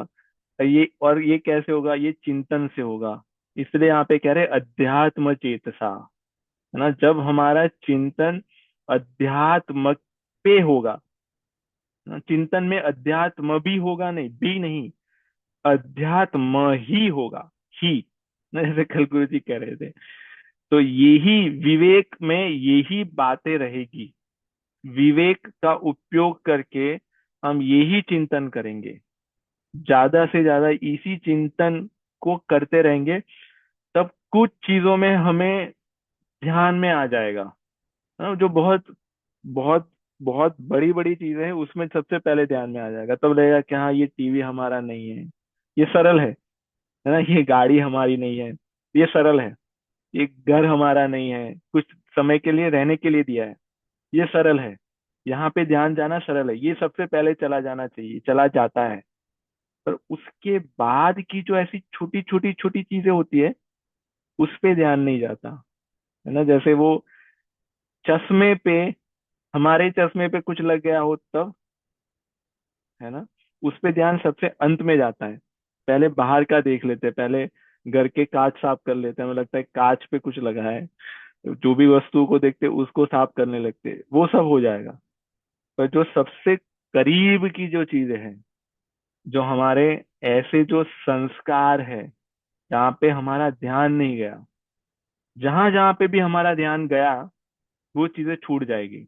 और ये कैसे होगा? ये चिंतन से होगा। इसलिए यहाँ पे कह रहे अध्यात्म चेतसा, है ना। जब हमारा चिंतन अध्यात्म पे होगा ना, चिंतन में अध्यात्म भी होगा, नहीं भी नहीं, अध्यात्म ही होगा, ही ना, जैसे कल गुरु जी कह रहे थे। तो यही विवेक में यही बातें रहेगी, विवेक का उपयोग करके हम यही चिंतन करेंगे, ज्यादा से ज्यादा इसी चिंतन को करते रहेंगे, तब कुछ चीजों में हमें ध्यान में आ जाएगा, हाँ, जो बहुत बहुत बहुत बड़ी बड़ी चीजें हैं उसमें सबसे पहले ध्यान में आ जाएगा, तब लगेगा कि हाँ ये टीवी हमारा नहीं है, ये सरल है ना, ये गाड़ी हमारी नहीं है, ये सरल है, ये घर हमारा नहीं है, कुछ समय के लिए रहने के लिए दिया है, ये सरल है, यहाँ पे ध्यान जाना सरल है, ये सबसे पहले चला जाना चाहिए, चला जाता है। पर उसके बाद की जो ऐसी छोटी छोटी छोटी चीजें होती है, उस पे ध्यान नहीं जाता, है ना। जैसे वो चश्मे पे, हमारे चश्मे पे कुछ लग गया हो तब, है ना, उस पे ध्यान सबसे अंत में जाता है। पहले बाहर का देख लेते हैं, पहले घर के कांच साफ कर लेते हैं, हमें लगता है कांच पे कुछ लगा है, जो भी वस्तु को देखते हैं उसको साफ करने लगते हैं, वो सब हो जाएगा। पर जो सबसे करीब की जो चीजें हैं, जो हमारे ऐसे जो संस्कार है, जहाँ पे हमारा ध्यान नहीं गया, जहां जहां पे भी हमारा ध्यान गया वो चीजें छूट जाएगी,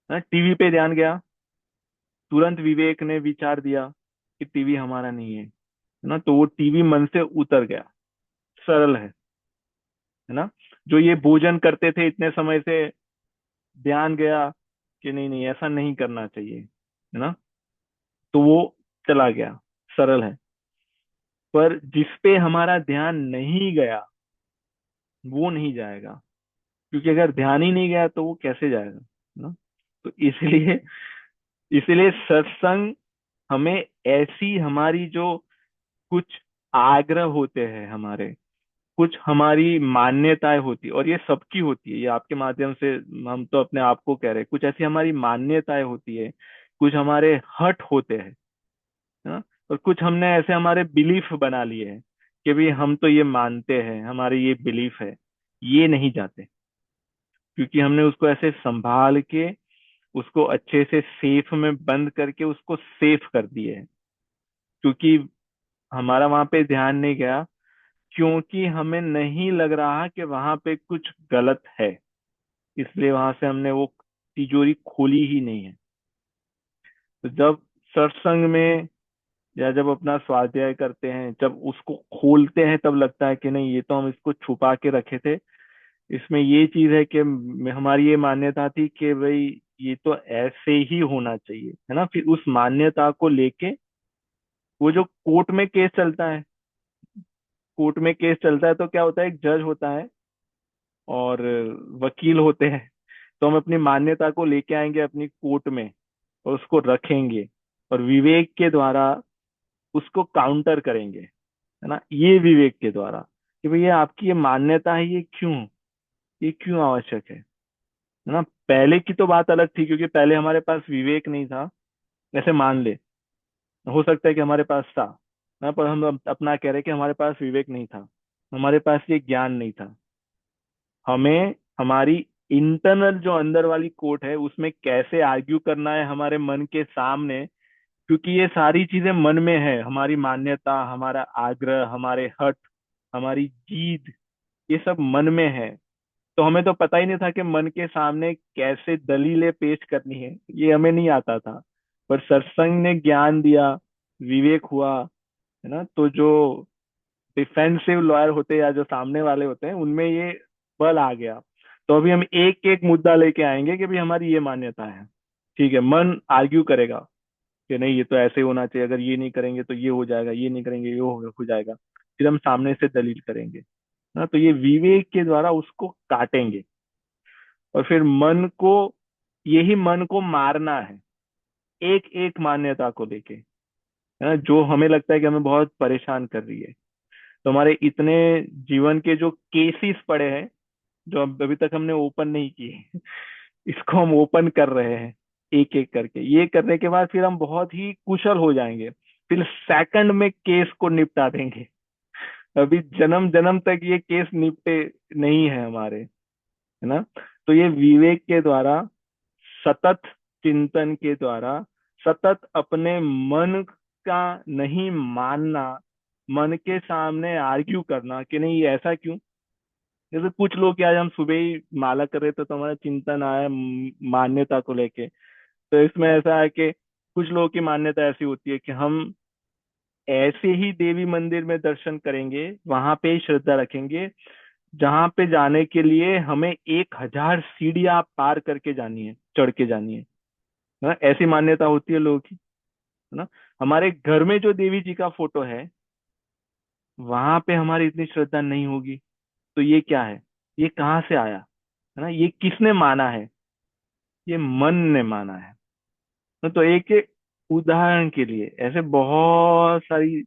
ना। टीवी पे ध्यान गया, तुरंत विवेक ने विचार दिया कि टीवी हमारा नहीं है ना, तो वो टीवी मन से उतर गया, सरल है ना। जो ये भोजन करते थे इतने समय से, ध्यान गया कि नहीं नहीं ऐसा नहीं करना चाहिए, है ना, तो वो चला गया, सरल है। पर जिस पे हमारा ध्यान नहीं गया वो नहीं जाएगा, क्योंकि अगर ध्यान ही नहीं गया तो वो कैसे जाएगा, है ना। तो इसलिए इसलिए सत्संग हमें ऐसी हमारी जो कुछ आग्रह होते हैं हमारे, कुछ हमारी मान्यताएं होती है, और ये सबकी होती है, ये आपके माध्यम से हम तो अपने आप को कह रहे हैं, कुछ ऐसी हमारी मान्यताएं होती है, कुछ हमारे हट होते हैं, है ना। और कुछ हमने ऐसे हमारे बिलीफ बना लिए हैं कि भाई हम तो ये मानते हैं, हमारी ये बिलीफ है, ये नहीं जाते, क्योंकि हमने उसको ऐसे संभाल के, उसको अच्छे से सेफ में बंद करके उसको सेफ कर दिए है। क्योंकि हमारा वहां पे ध्यान नहीं गया, क्योंकि हमें नहीं लग रहा कि वहां पे कुछ गलत है, इसलिए वहां से हमने वो तिजोरी खोली ही नहीं है। तो जब सत्संग में या जब अपना स्वाध्याय करते हैं, जब उसको खोलते हैं, तब लगता है कि नहीं, ये तो हम इसको छुपा के रखे थे। इसमें ये चीज है कि हमारी ये मान्यता थी कि भाई ये तो ऐसे ही होना चाहिए, है ना। फिर उस मान्यता को लेके वो जो कोर्ट में केस चलता है, कोर्ट में केस चलता है तो क्या होता है, एक जज होता है और वकील होते हैं। तो हम अपनी मान्यता को लेके आएंगे अपनी कोर्ट में और उसको रखेंगे, और विवेक के द्वारा उसको काउंटर करेंगे, है ना, ये विवेक के द्वारा, कि भाई ये आपकी ये मान्यता है, ये क्यों आवश्यक है ना। पहले की तो बात अलग थी, क्योंकि पहले हमारे पास विवेक नहीं था। ऐसे मान ले, हो सकता है कि हमारे पास था ना, पर हम अपना कह रहे हैं कि हमारे पास विवेक नहीं था, हमारे पास ये ज्ञान नहीं था। हमें हमारी इंटरनल जो अंदर वाली कोर्ट है उसमें कैसे आर्ग्यू करना है हमारे मन के सामने, क्योंकि ये सारी चीजें मन में है, हमारी मान्यता, हमारा आग्रह, हमारे हठ, हमारी जीद, ये सब मन में है। तो हमें तो पता ही नहीं था कि मन के सामने कैसे दलीलें पेश करनी है, ये हमें नहीं आता था। पर सत्संग ने ज्ञान दिया, विवेक हुआ, है ना। तो जो डिफेंसिव लॉयर होते हैं या जो सामने वाले होते हैं, उनमें ये बल आ गया। तो अभी हम एक एक मुद्दा लेके आएंगे कि भाई हमारी ये मान्यता है, ठीक है। मन आर्ग्यू करेगा कि नहीं, ये तो ऐसे होना चाहिए, अगर ये नहीं करेंगे तो ये हो जाएगा, ये नहीं करेंगे ये हो जाएगा। फिर हम सामने से दलील करेंगे ना, तो ये विवेक के द्वारा उसको काटेंगे। और फिर मन को, यही मन को मारना है, एक एक मान्यता को लेके, है ना, जो हमें लगता है कि हमें बहुत परेशान कर रही है। तो हमारे इतने जीवन के जो केसेस पड़े हैं, जो अभी तक हमने ओपन नहीं किए, इसको हम ओपन कर रहे हैं एक एक करके। ये करने के बाद फिर हम बहुत ही कुशल हो जाएंगे, फिर सेकंड में केस को निपटा देंगे। अभी जन्म जन्म तक ये केस निपटे नहीं है हमारे, है ना। तो ये विवेक के द्वारा, सतत चिंतन के द्वारा, सतत अपने मन का नहीं मानना, मन के सामने आर्ग्यू करना कि नहीं, ये ऐसा क्यों। जैसे कुछ लोग कि आज हम सुबह ही माला कर रहे थे तो हमारा चिंतन आया मान्यता को लेके। तो इसमें ऐसा है कि कुछ लोगों की मान्यता ऐसी होती है कि हम ऐसे ही देवी मंदिर में दर्शन करेंगे, वहां पे ही श्रद्धा रखेंगे, जहां पे जाने के लिए हमें 1,000 सीढ़ियां पार करके जानी है, चढ़ के जानी है ना। ऐसी मान्यता होती है लोगों की, है ना। हमारे घर में जो देवी जी का फोटो है, वहां पे हमारी इतनी श्रद्धा नहीं होगी। तो ये क्या है, ये कहाँ से आया, है ना, ये किसने माना है, ये मन ने माना है ना। तो एक एक उदाहरण के लिए ऐसे बहुत सारी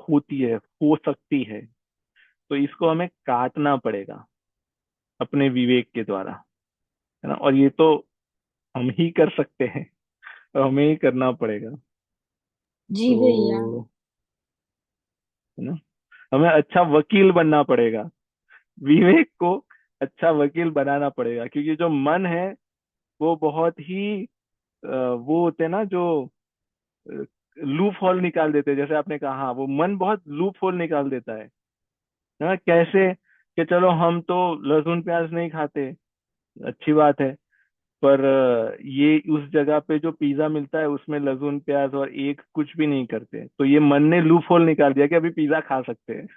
होती है, हो सकती है। तो इसको हमें काटना पड़ेगा अपने विवेक के द्वारा, है ना। और ये तो हम ही कर सकते हैं, तो हमें ही करना पड़ेगा। जी भैया। तो है ना, हमें अच्छा वकील बनना पड़ेगा, विवेक को अच्छा वकील बनाना पड़ेगा, क्योंकि जो मन है वो बहुत ही वो होते हैं ना, जो लूप होल निकाल देते हैं। जैसे आपने कहा, हाँ, वो मन बहुत लूप होल निकाल देता है ना। कैसे, कि चलो हम तो लहसुन प्याज नहीं खाते, अच्छी बात है, पर ये उस जगह पे जो पिज्जा मिलता है उसमें लहसुन प्याज और एक कुछ भी नहीं करते, तो ये मन ने लूप होल निकाल दिया कि अभी पिज्जा खा सकते हैं,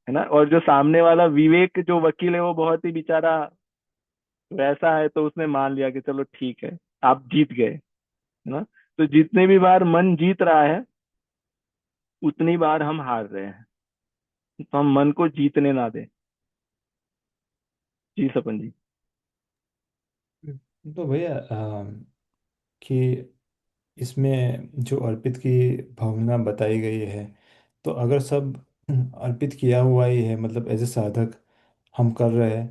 है ना। और जो सामने वाला विवेक जो वकील है, वो बहुत ही बेचारा वैसा है, तो उसने मान लिया कि चलो ठीक है, आप जीत गए, है ना। तो जितने भी बार मन जीत रहा है, उतनी बार हम हार रहे हैं। तो हम मन को जीतने ना दें। जी सपन जी। तो भैया कि इसमें जो अर्पित की भावना बताई गई है, तो अगर सब अर्पित किया हुआ ही है, मतलब एज ए साधक हम कर रहे हैं,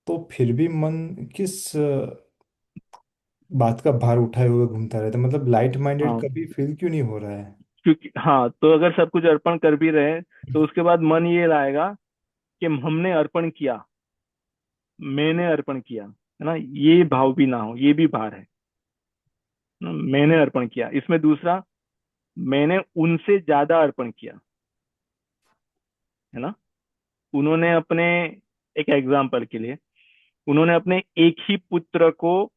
तो फिर भी मन किस बात का भार उठाए हुए घूमता रहता है, मतलब लाइट माइंडेड हाँ, कभी फील क्यों नहीं हो रहा है? क्योंकि हाँ, तो अगर सब कुछ अर्पण कर भी रहे तो उसके बाद मन ये लाएगा कि हमने अर्पण किया, मैंने अर्पण किया, है ना, ये भाव भी ना हो, ये भी भार है ना, मैंने अर्पण किया। इसमें दूसरा, मैंने उनसे ज्यादा अर्पण किया, है ना। उन्होंने अपने, एक एग्जाम्पल के लिए, उन्होंने अपने एक ही पुत्र को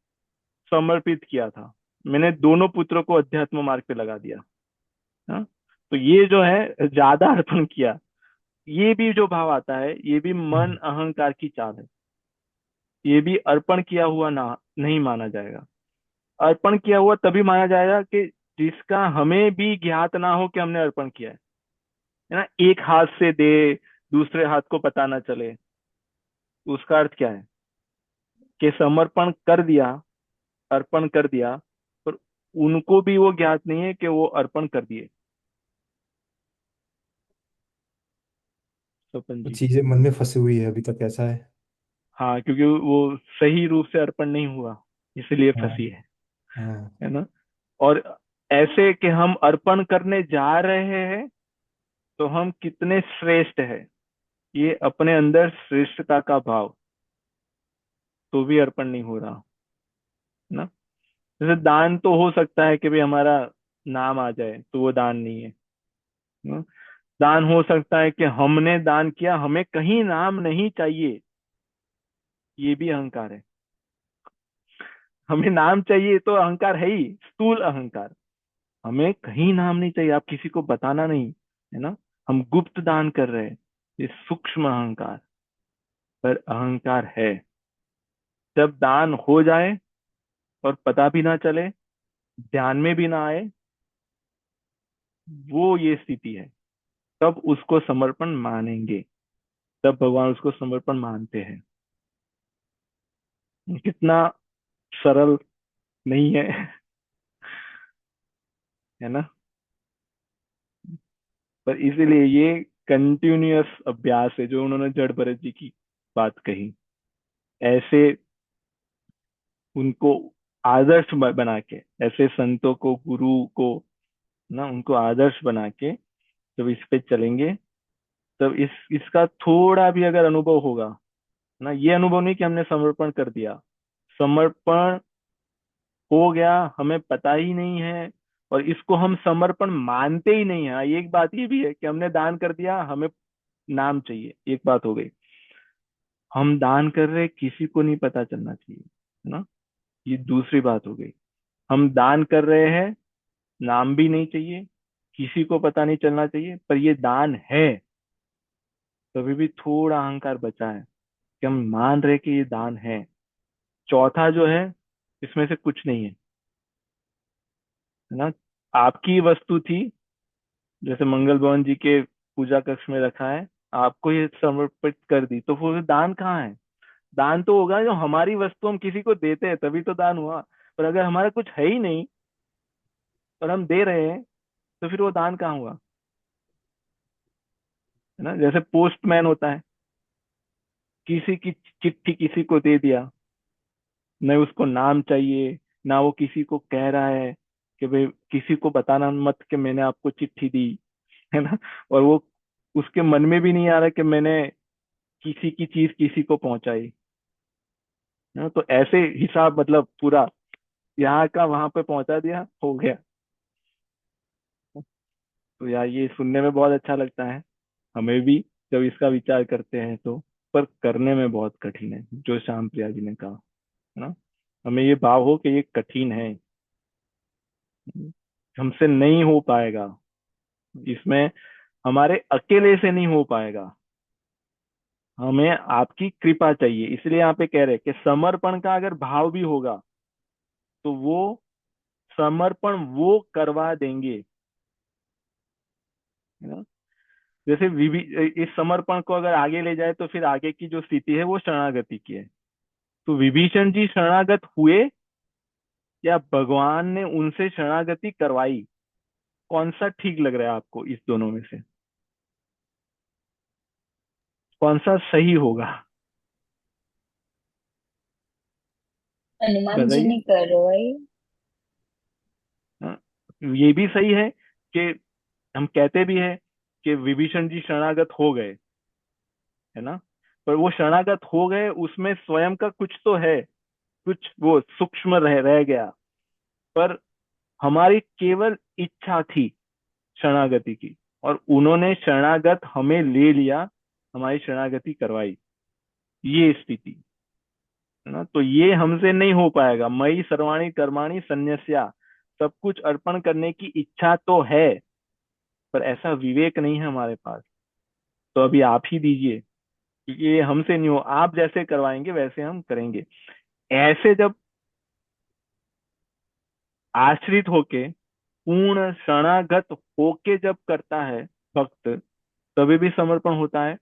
समर्पित किया था, मैंने दोनों पुत्रों को अध्यात्म मार्ग पे लगा दिया, हाँ। तो ये जो है ज्यादा अर्पण किया, ये भी जो भाव आता है, ये भी मन अहंकार की चाल है। ये भी अर्पण किया हुआ ना नहीं माना जाएगा। अर्पण किया हुआ तभी माना जाएगा कि जिसका हमें भी ज्ञात ना हो कि हमने अर्पण किया है ना। एक हाथ से दे, दूसरे हाथ को पता ना चले, उसका अर्थ क्या है कि समर्पण कर दिया, अर्पण कर दिया, पर उनको भी वो ज्ञात नहीं है कि वो अर्पण कर दिए। स्वपन वो जी। चीजें मन में फंसी हुई है अभी तक, ऐसा है। हाँ, क्योंकि वो सही रूप से अर्पण नहीं हुआ, इसलिए हाँ। फंसी हाँ। है ना। और ऐसे कि हम अर्पण करने जा रहे हैं तो हम कितने श्रेष्ठ है, ये अपने अंदर श्रेष्ठता का भाव, तो भी अर्पण नहीं हो रहा, है ना। जैसे दान तो हो सकता है कि भाई हमारा नाम आ जाए, तो वो दान नहीं है ना? दान हो सकता है कि हमने दान किया, हमें कहीं नाम नहीं चाहिए, ये भी अहंकार है। हमें नाम चाहिए तो अहंकार है ही, स्थूल अहंकार। हमें कहीं नाम नहीं चाहिए, आप किसी को बताना नहीं, है ना। हम गुप्त दान कर रहे हैं, ये सूक्ष्म अहंकार, पर अहंकार है। जब दान हो जाए और पता भी ना चले, ध्यान में भी ना आए, वो ये स्थिति है, तब उसको समर्पण मानेंगे, तब भगवान उसको समर्पण मानते हैं। कितना सरल नहीं है, है ना। पर इसीलिए ये कंटिन्यूअस अभ्यास है जो उन्होंने जड़ भरत जी की बात कही। ऐसे उनको आदर्श बना के, ऐसे संतों को, गुरु को ना, उनको आदर्श बना के जब इस पे चलेंगे, तब इसका थोड़ा भी अगर अनुभव होगा ना, ये अनुभव नहीं कि हमने समर्पण कर दिया, समर्पण हो गया, हमें पता ही नहीं है, और इसको हम समर्पण मानते ही नहीं है। हाँ, एक बात ये भी है कि हमने दान कर दिया, हमें नाम चाहिए, एक बात हो गई। हम दान कर रहे, किसी को नहीं पता चलना चाहिए, है ना, ये दूसरी बात हो गई। हम दान कर रहे हैं, नाम भी नहीं चाहिए, किसी को पता नहीं चलना चाहिए, पर ये दान है, तभी भी थोड़ा अहंकार बचा है कि हम मान रहे कि ये दान है। चौथा जो है, इसमें से कुछ नहीं है ना। आपकी वस्तु थी, जैसे मंगल भवन जी के पूजा कक्ष में रखा है, आपको ये समर्पित कर दी, तो फिर दान कहाँ है। दान तो होगा जो हमारी वस्तु हम किसी को देते हैं, तभी तो दान हुआ। पर अगर हमारा कुछ है ही नहीं और हम दे रहे हैं, तो फिर वो दान कहाँ हुआ, है ना। जैसे पोस्टमैन होता है, किसी की चिट्ठी किसी को दे दिया, न उसको नाम चाहिए, ना वो किसी को कह रहा है कि भाई किसी को बताना मत कि मैंने आपको चिट्ठी दी, है ना। और वो उसके मन में भी नहीं आ रहा कि मैंने किसी की चीज किसी को पहुंचाई, है ना। तो ऐसे हिसाब, मतलब पूरा यहाँ का वहां पे पहुंचा दिया, हो गया। तो यार ये सुनने में बहुत अच्छा लगता है, हमें भी, जब इसका विचार करते हैं तो, पर करने में बहुत कठिन है, जो श्याम प्रिया जी ने कहा, है ना। हमें ये भाव हो कि ये कठिन है, हमसे नहीं हो पाएगा, इसमें हमारे अकेले से नहीं हो पाएगा, हमें आपकी कृपा चाहिए। इसलिए यहाँ पे कह रहे हैं कि समर्पण का अगर भाव भी होगा, तो वो समर्पण वो करवा देंगे, है ना। जैसे इस समर्पण को अगर आगे ले जाए, तो फिर आगे की जो स्थिति है वो शरणागति की है। तो विभीषण जी शरणागत हुए, या भगवान ने उनसे शरणागति करवाई, कौन सा ठीक लग रहा है आपको इस दोनों में से, कौन सा सही होगा, हनुमान जी बताइए। ने करवाई। हाँ, ये भी सही है कि हम कहते भी है कि विभीषण जी शरणागत हो गए, है ना, पर वो शरणागत हो गए उसमें स्वयं का कुछ तो है, कुछ वो सूक्ष्म रह गया, पर हमारी केवल इच्छा थी शरणागति की, और उन्होंने शरणागत हमें ले लिया, हमारी शरणागति करवाई, ये स्थिति, है ना। तो ये हमसे नहीं हो पाएगा। मई सर्वाणी कर्माणि सन्न्यस्या, सब कुछ अर्पण करने की इच्छा तो है, पर ऐसा विवेक नहीं है हमारे पास। तो अभी आप ही दीजिए, क्योंकि ये हमसे नहीं हो, आप जैसे करवाएंगे वैसे हम करेंगे। ऐसे जब आश्रित होके, पूर्ण शरणागत होके जब करता है भक्त, तभी भी समर्पण होता है।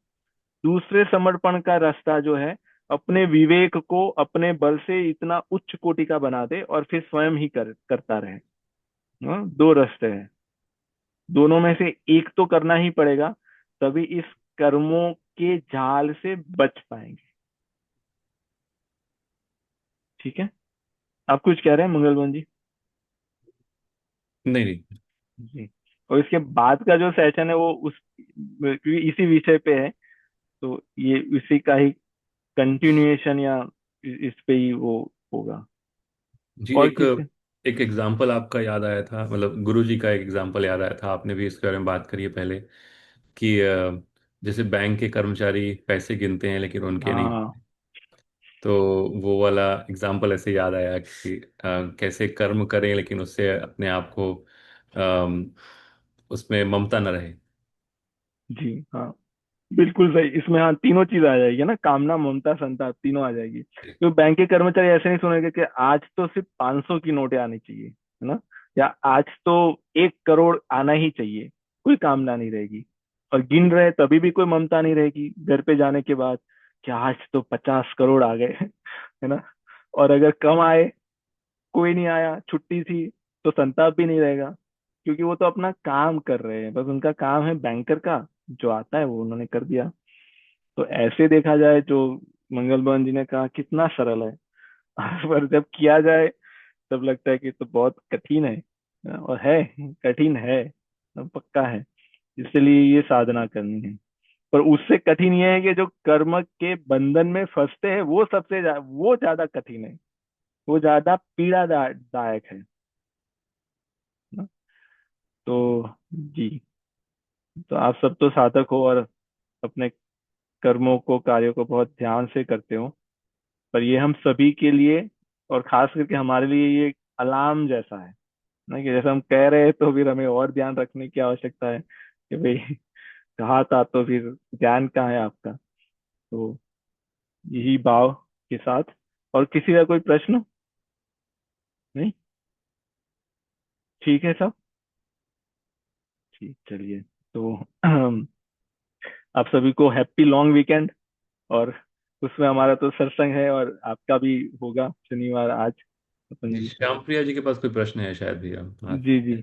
दूसरे समर्पण का रास्ता जो है, अपने विवेक को अपने बल से इतना उच्च कोटि का बना दे और फिर स्वयं ही करता रहे। दो रास्ते हैं, दोनों में से एक तो करना ही पड़ेगा, तभी इस कर्मों के जाल से बच पाएंगे। ठीक है, आप कुछ कह रहे हैं मंगलवन जी? नहीं नहीं। जी। और इसके बाद का जो सेशन है वो उस, क्योंकि इसी विषय पे है, तो ये इसी का ही कंटिन्यूएशन, या इस पे ही वो होगा। जी, और एक किसी? एक एग्जाम्पल आपका याद आया था, मतलब गुरु जी का एक एग्जाम्पल याद आया था, आपने भी इसके बारे में बात करी है पहले, कि जैसे बैंक के कर्मचारी पैसे गिनते हैं लेकिन उनके नहीं, हाँ तो वो वाला एग्जाम्पल ऐसे याद आया कि कैसे कर्म करें लेकिन उससे अपने आप को अम, उसमें ममता न रहे। जी, हाँ बिल्कुल सही। इसमें हाँ तीनों चीज आ जाएगी ना, कामना ममता संताप तीनों आ जाएगी। तो बैंक के कर्मचारी ऐसे नहीं सुनेंगे कि आज तो सिर्फ 500 की नोटें आनी चाहिए, है ना, या आज तो 1 करोड़ आना ही चाहिए, कोई कामना नहीं रहेगी। और गिन रहे तभी भी कोई ममता नहीं रहेगी घर पे जाने के बाद, कि आज तो 50 करोड़ आ गए है ना। और अगर कम आए, कोई नहीं आया, छुट्टी थी, तो संताप भी नहीं रहेगा, क्योंकि वो तो अपना काम कर रहे हैं, बस उनका काम है बैंकर का, जो आता है वो उन्होंने कर दिया। तो ऐसे देखा जाए, जो मंगल बहन जी ने कहा कितना सरल है पर जब किया जाए तब लगता है कि तो बहुत कठिन है, और है, कठिन है, पक्का है। इसलिए ये साधना करनी है। पर उससे कठिन ये है कि जो कर्म के बंधन में फंसते हैं वो वो ज्यादा कठिन है, वो ज्यादा पीड़ादायक है ना। तो जी, तो आप सब तो साधक हो और अपने कर्मों को, कार्यों को बहुत ध्यान से करते हो, पर ये हम सभी के लिए, और खास करके हमारे लिए ये एक अलार्म जैसा है ना, कि जैसे हम कह रहे हैं तो फिर हमें और ध्यान रखने की आवश्यकता है कि भाई कहा था तो फिर ध्यान कहाँ है आपका। तो यही भाव के साथ, और किसी का कोई प्रश्न? नहीं, ठीक है सब। ठीक, चलिए। तो आप सभी को हैप्पी लॉन्ग वीकेंड। और उसमें हमारा तो सत्संग है, और आपका भी होगा शनिवार आज, अपन जी, जी। श्याम प्रिया जी के पास कोई प्रश्न है शायद भैया? हाँ। जी जी।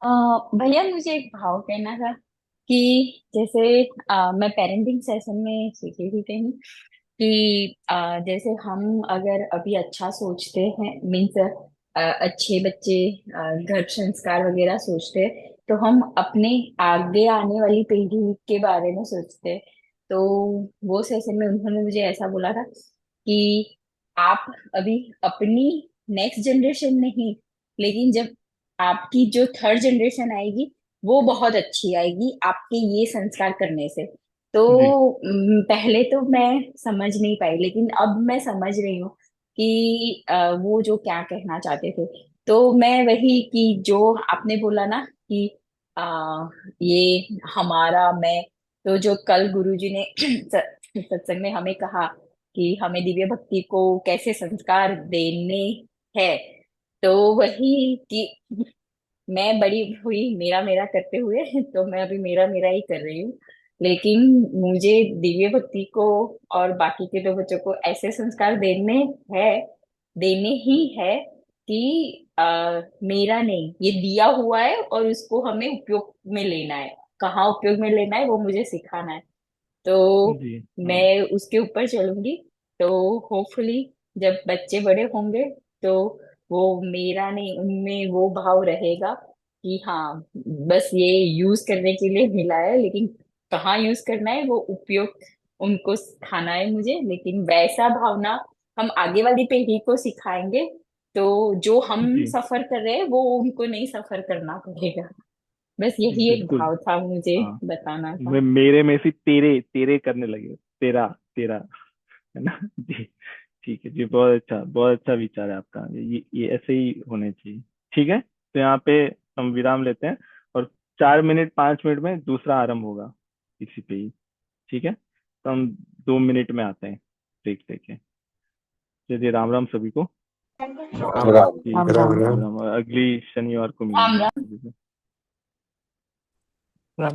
अ, भैया मुझे एक भाव कहना था कि जैसे मैं पेरेंटिंग सेशन में सीख रही थी कहीं कि जैसे हम अगर अभी अच्छा सोचते हैं, मीन्स अच्छे बच्चे, घर संस्कार वगैरह सोचते हैं, तो हम अपने आगे आने वाली पीढ़ी के बारे में सोचते हैं। तो वो सेशन में उन्होंने मुझे ऐसा बोला था कि आप अभी अपनी नेक्स्ट जनरेशन नहीं, लेकिन जब आपकी जो थर्ड जनरेशन आएगी वो बहुत अच्छी आएगी आपके ये संस्कार करने से। तो जी पहले तो मैं समझ नहीं पाई, लेकिन अब मैं समझ रही हूँ कि वो जो क्या कहना चाहते थे। तो मैं वही कि जो आपने बोला ना कि ये हमारा मैं, तो जो कल गुरुजी ने सत्संग में हमें कहा कि हमें दिव्य भक्ति को कैसे संस्कार देने हैं, तो वही कि मैं बड़ी हुई मेरा मेरा करते हुए तो मैं अभी मेरा मेरा ही कर रही हूँ, लेकिन मुझे दिव्य भक्ति को और बाकी के दो बच्चों को ऐसे संस्कार हैं, देने ही है कि मेरा नहीं, ये दिया हुआ है और उसको हमें उपयोग में लेना है। कहाँ उपयोग में लेना है वो मुझे सिखाना है। तो जी। हाँ मैं उसके ऊपर चलूंगी। तो होपफुली जब बच्चे बड़े होंगे तो वो मेरा नहीं, उनमें वो भाव रहेगा कि हाँ बस ये यूज करने के लिए मिला है, लेकिन कहाँ यूज करना है वो उपयोग उनको सिखाना है मुझे। लेकिन वैसा भावना हम आगे वाली पीढ़ी को सिखाएंगे तो जो हम जी सफर कर रहे हैं वो उनको नहीं सफर करना पड़ेगा। बस जी यही एक बिल्कुल। भाव था, मुझे हाँ, बताना था। मैं मेरे में से तेरे तेरे करने लगे, तेरा तेरा, है ना जी। ठीक है जी, बहुत अच्छा विचार है आपका, ये ऐसे ही होने चाहिए। ठीक है, तो यहाँ पे हम विराम लेते हैं, और 4 मिनट 5 मिनट में दूसरा आरंभ होगा इसी पे ही। ठीक है, तो हम 2 मिनट में आते हैं ब्रेक लेके। चलिए, राम राम सभी को। राम राम। जी, राम राम राम। राम राम। राम, और अगली शनिवार को राम मिलेंगे। राम। राम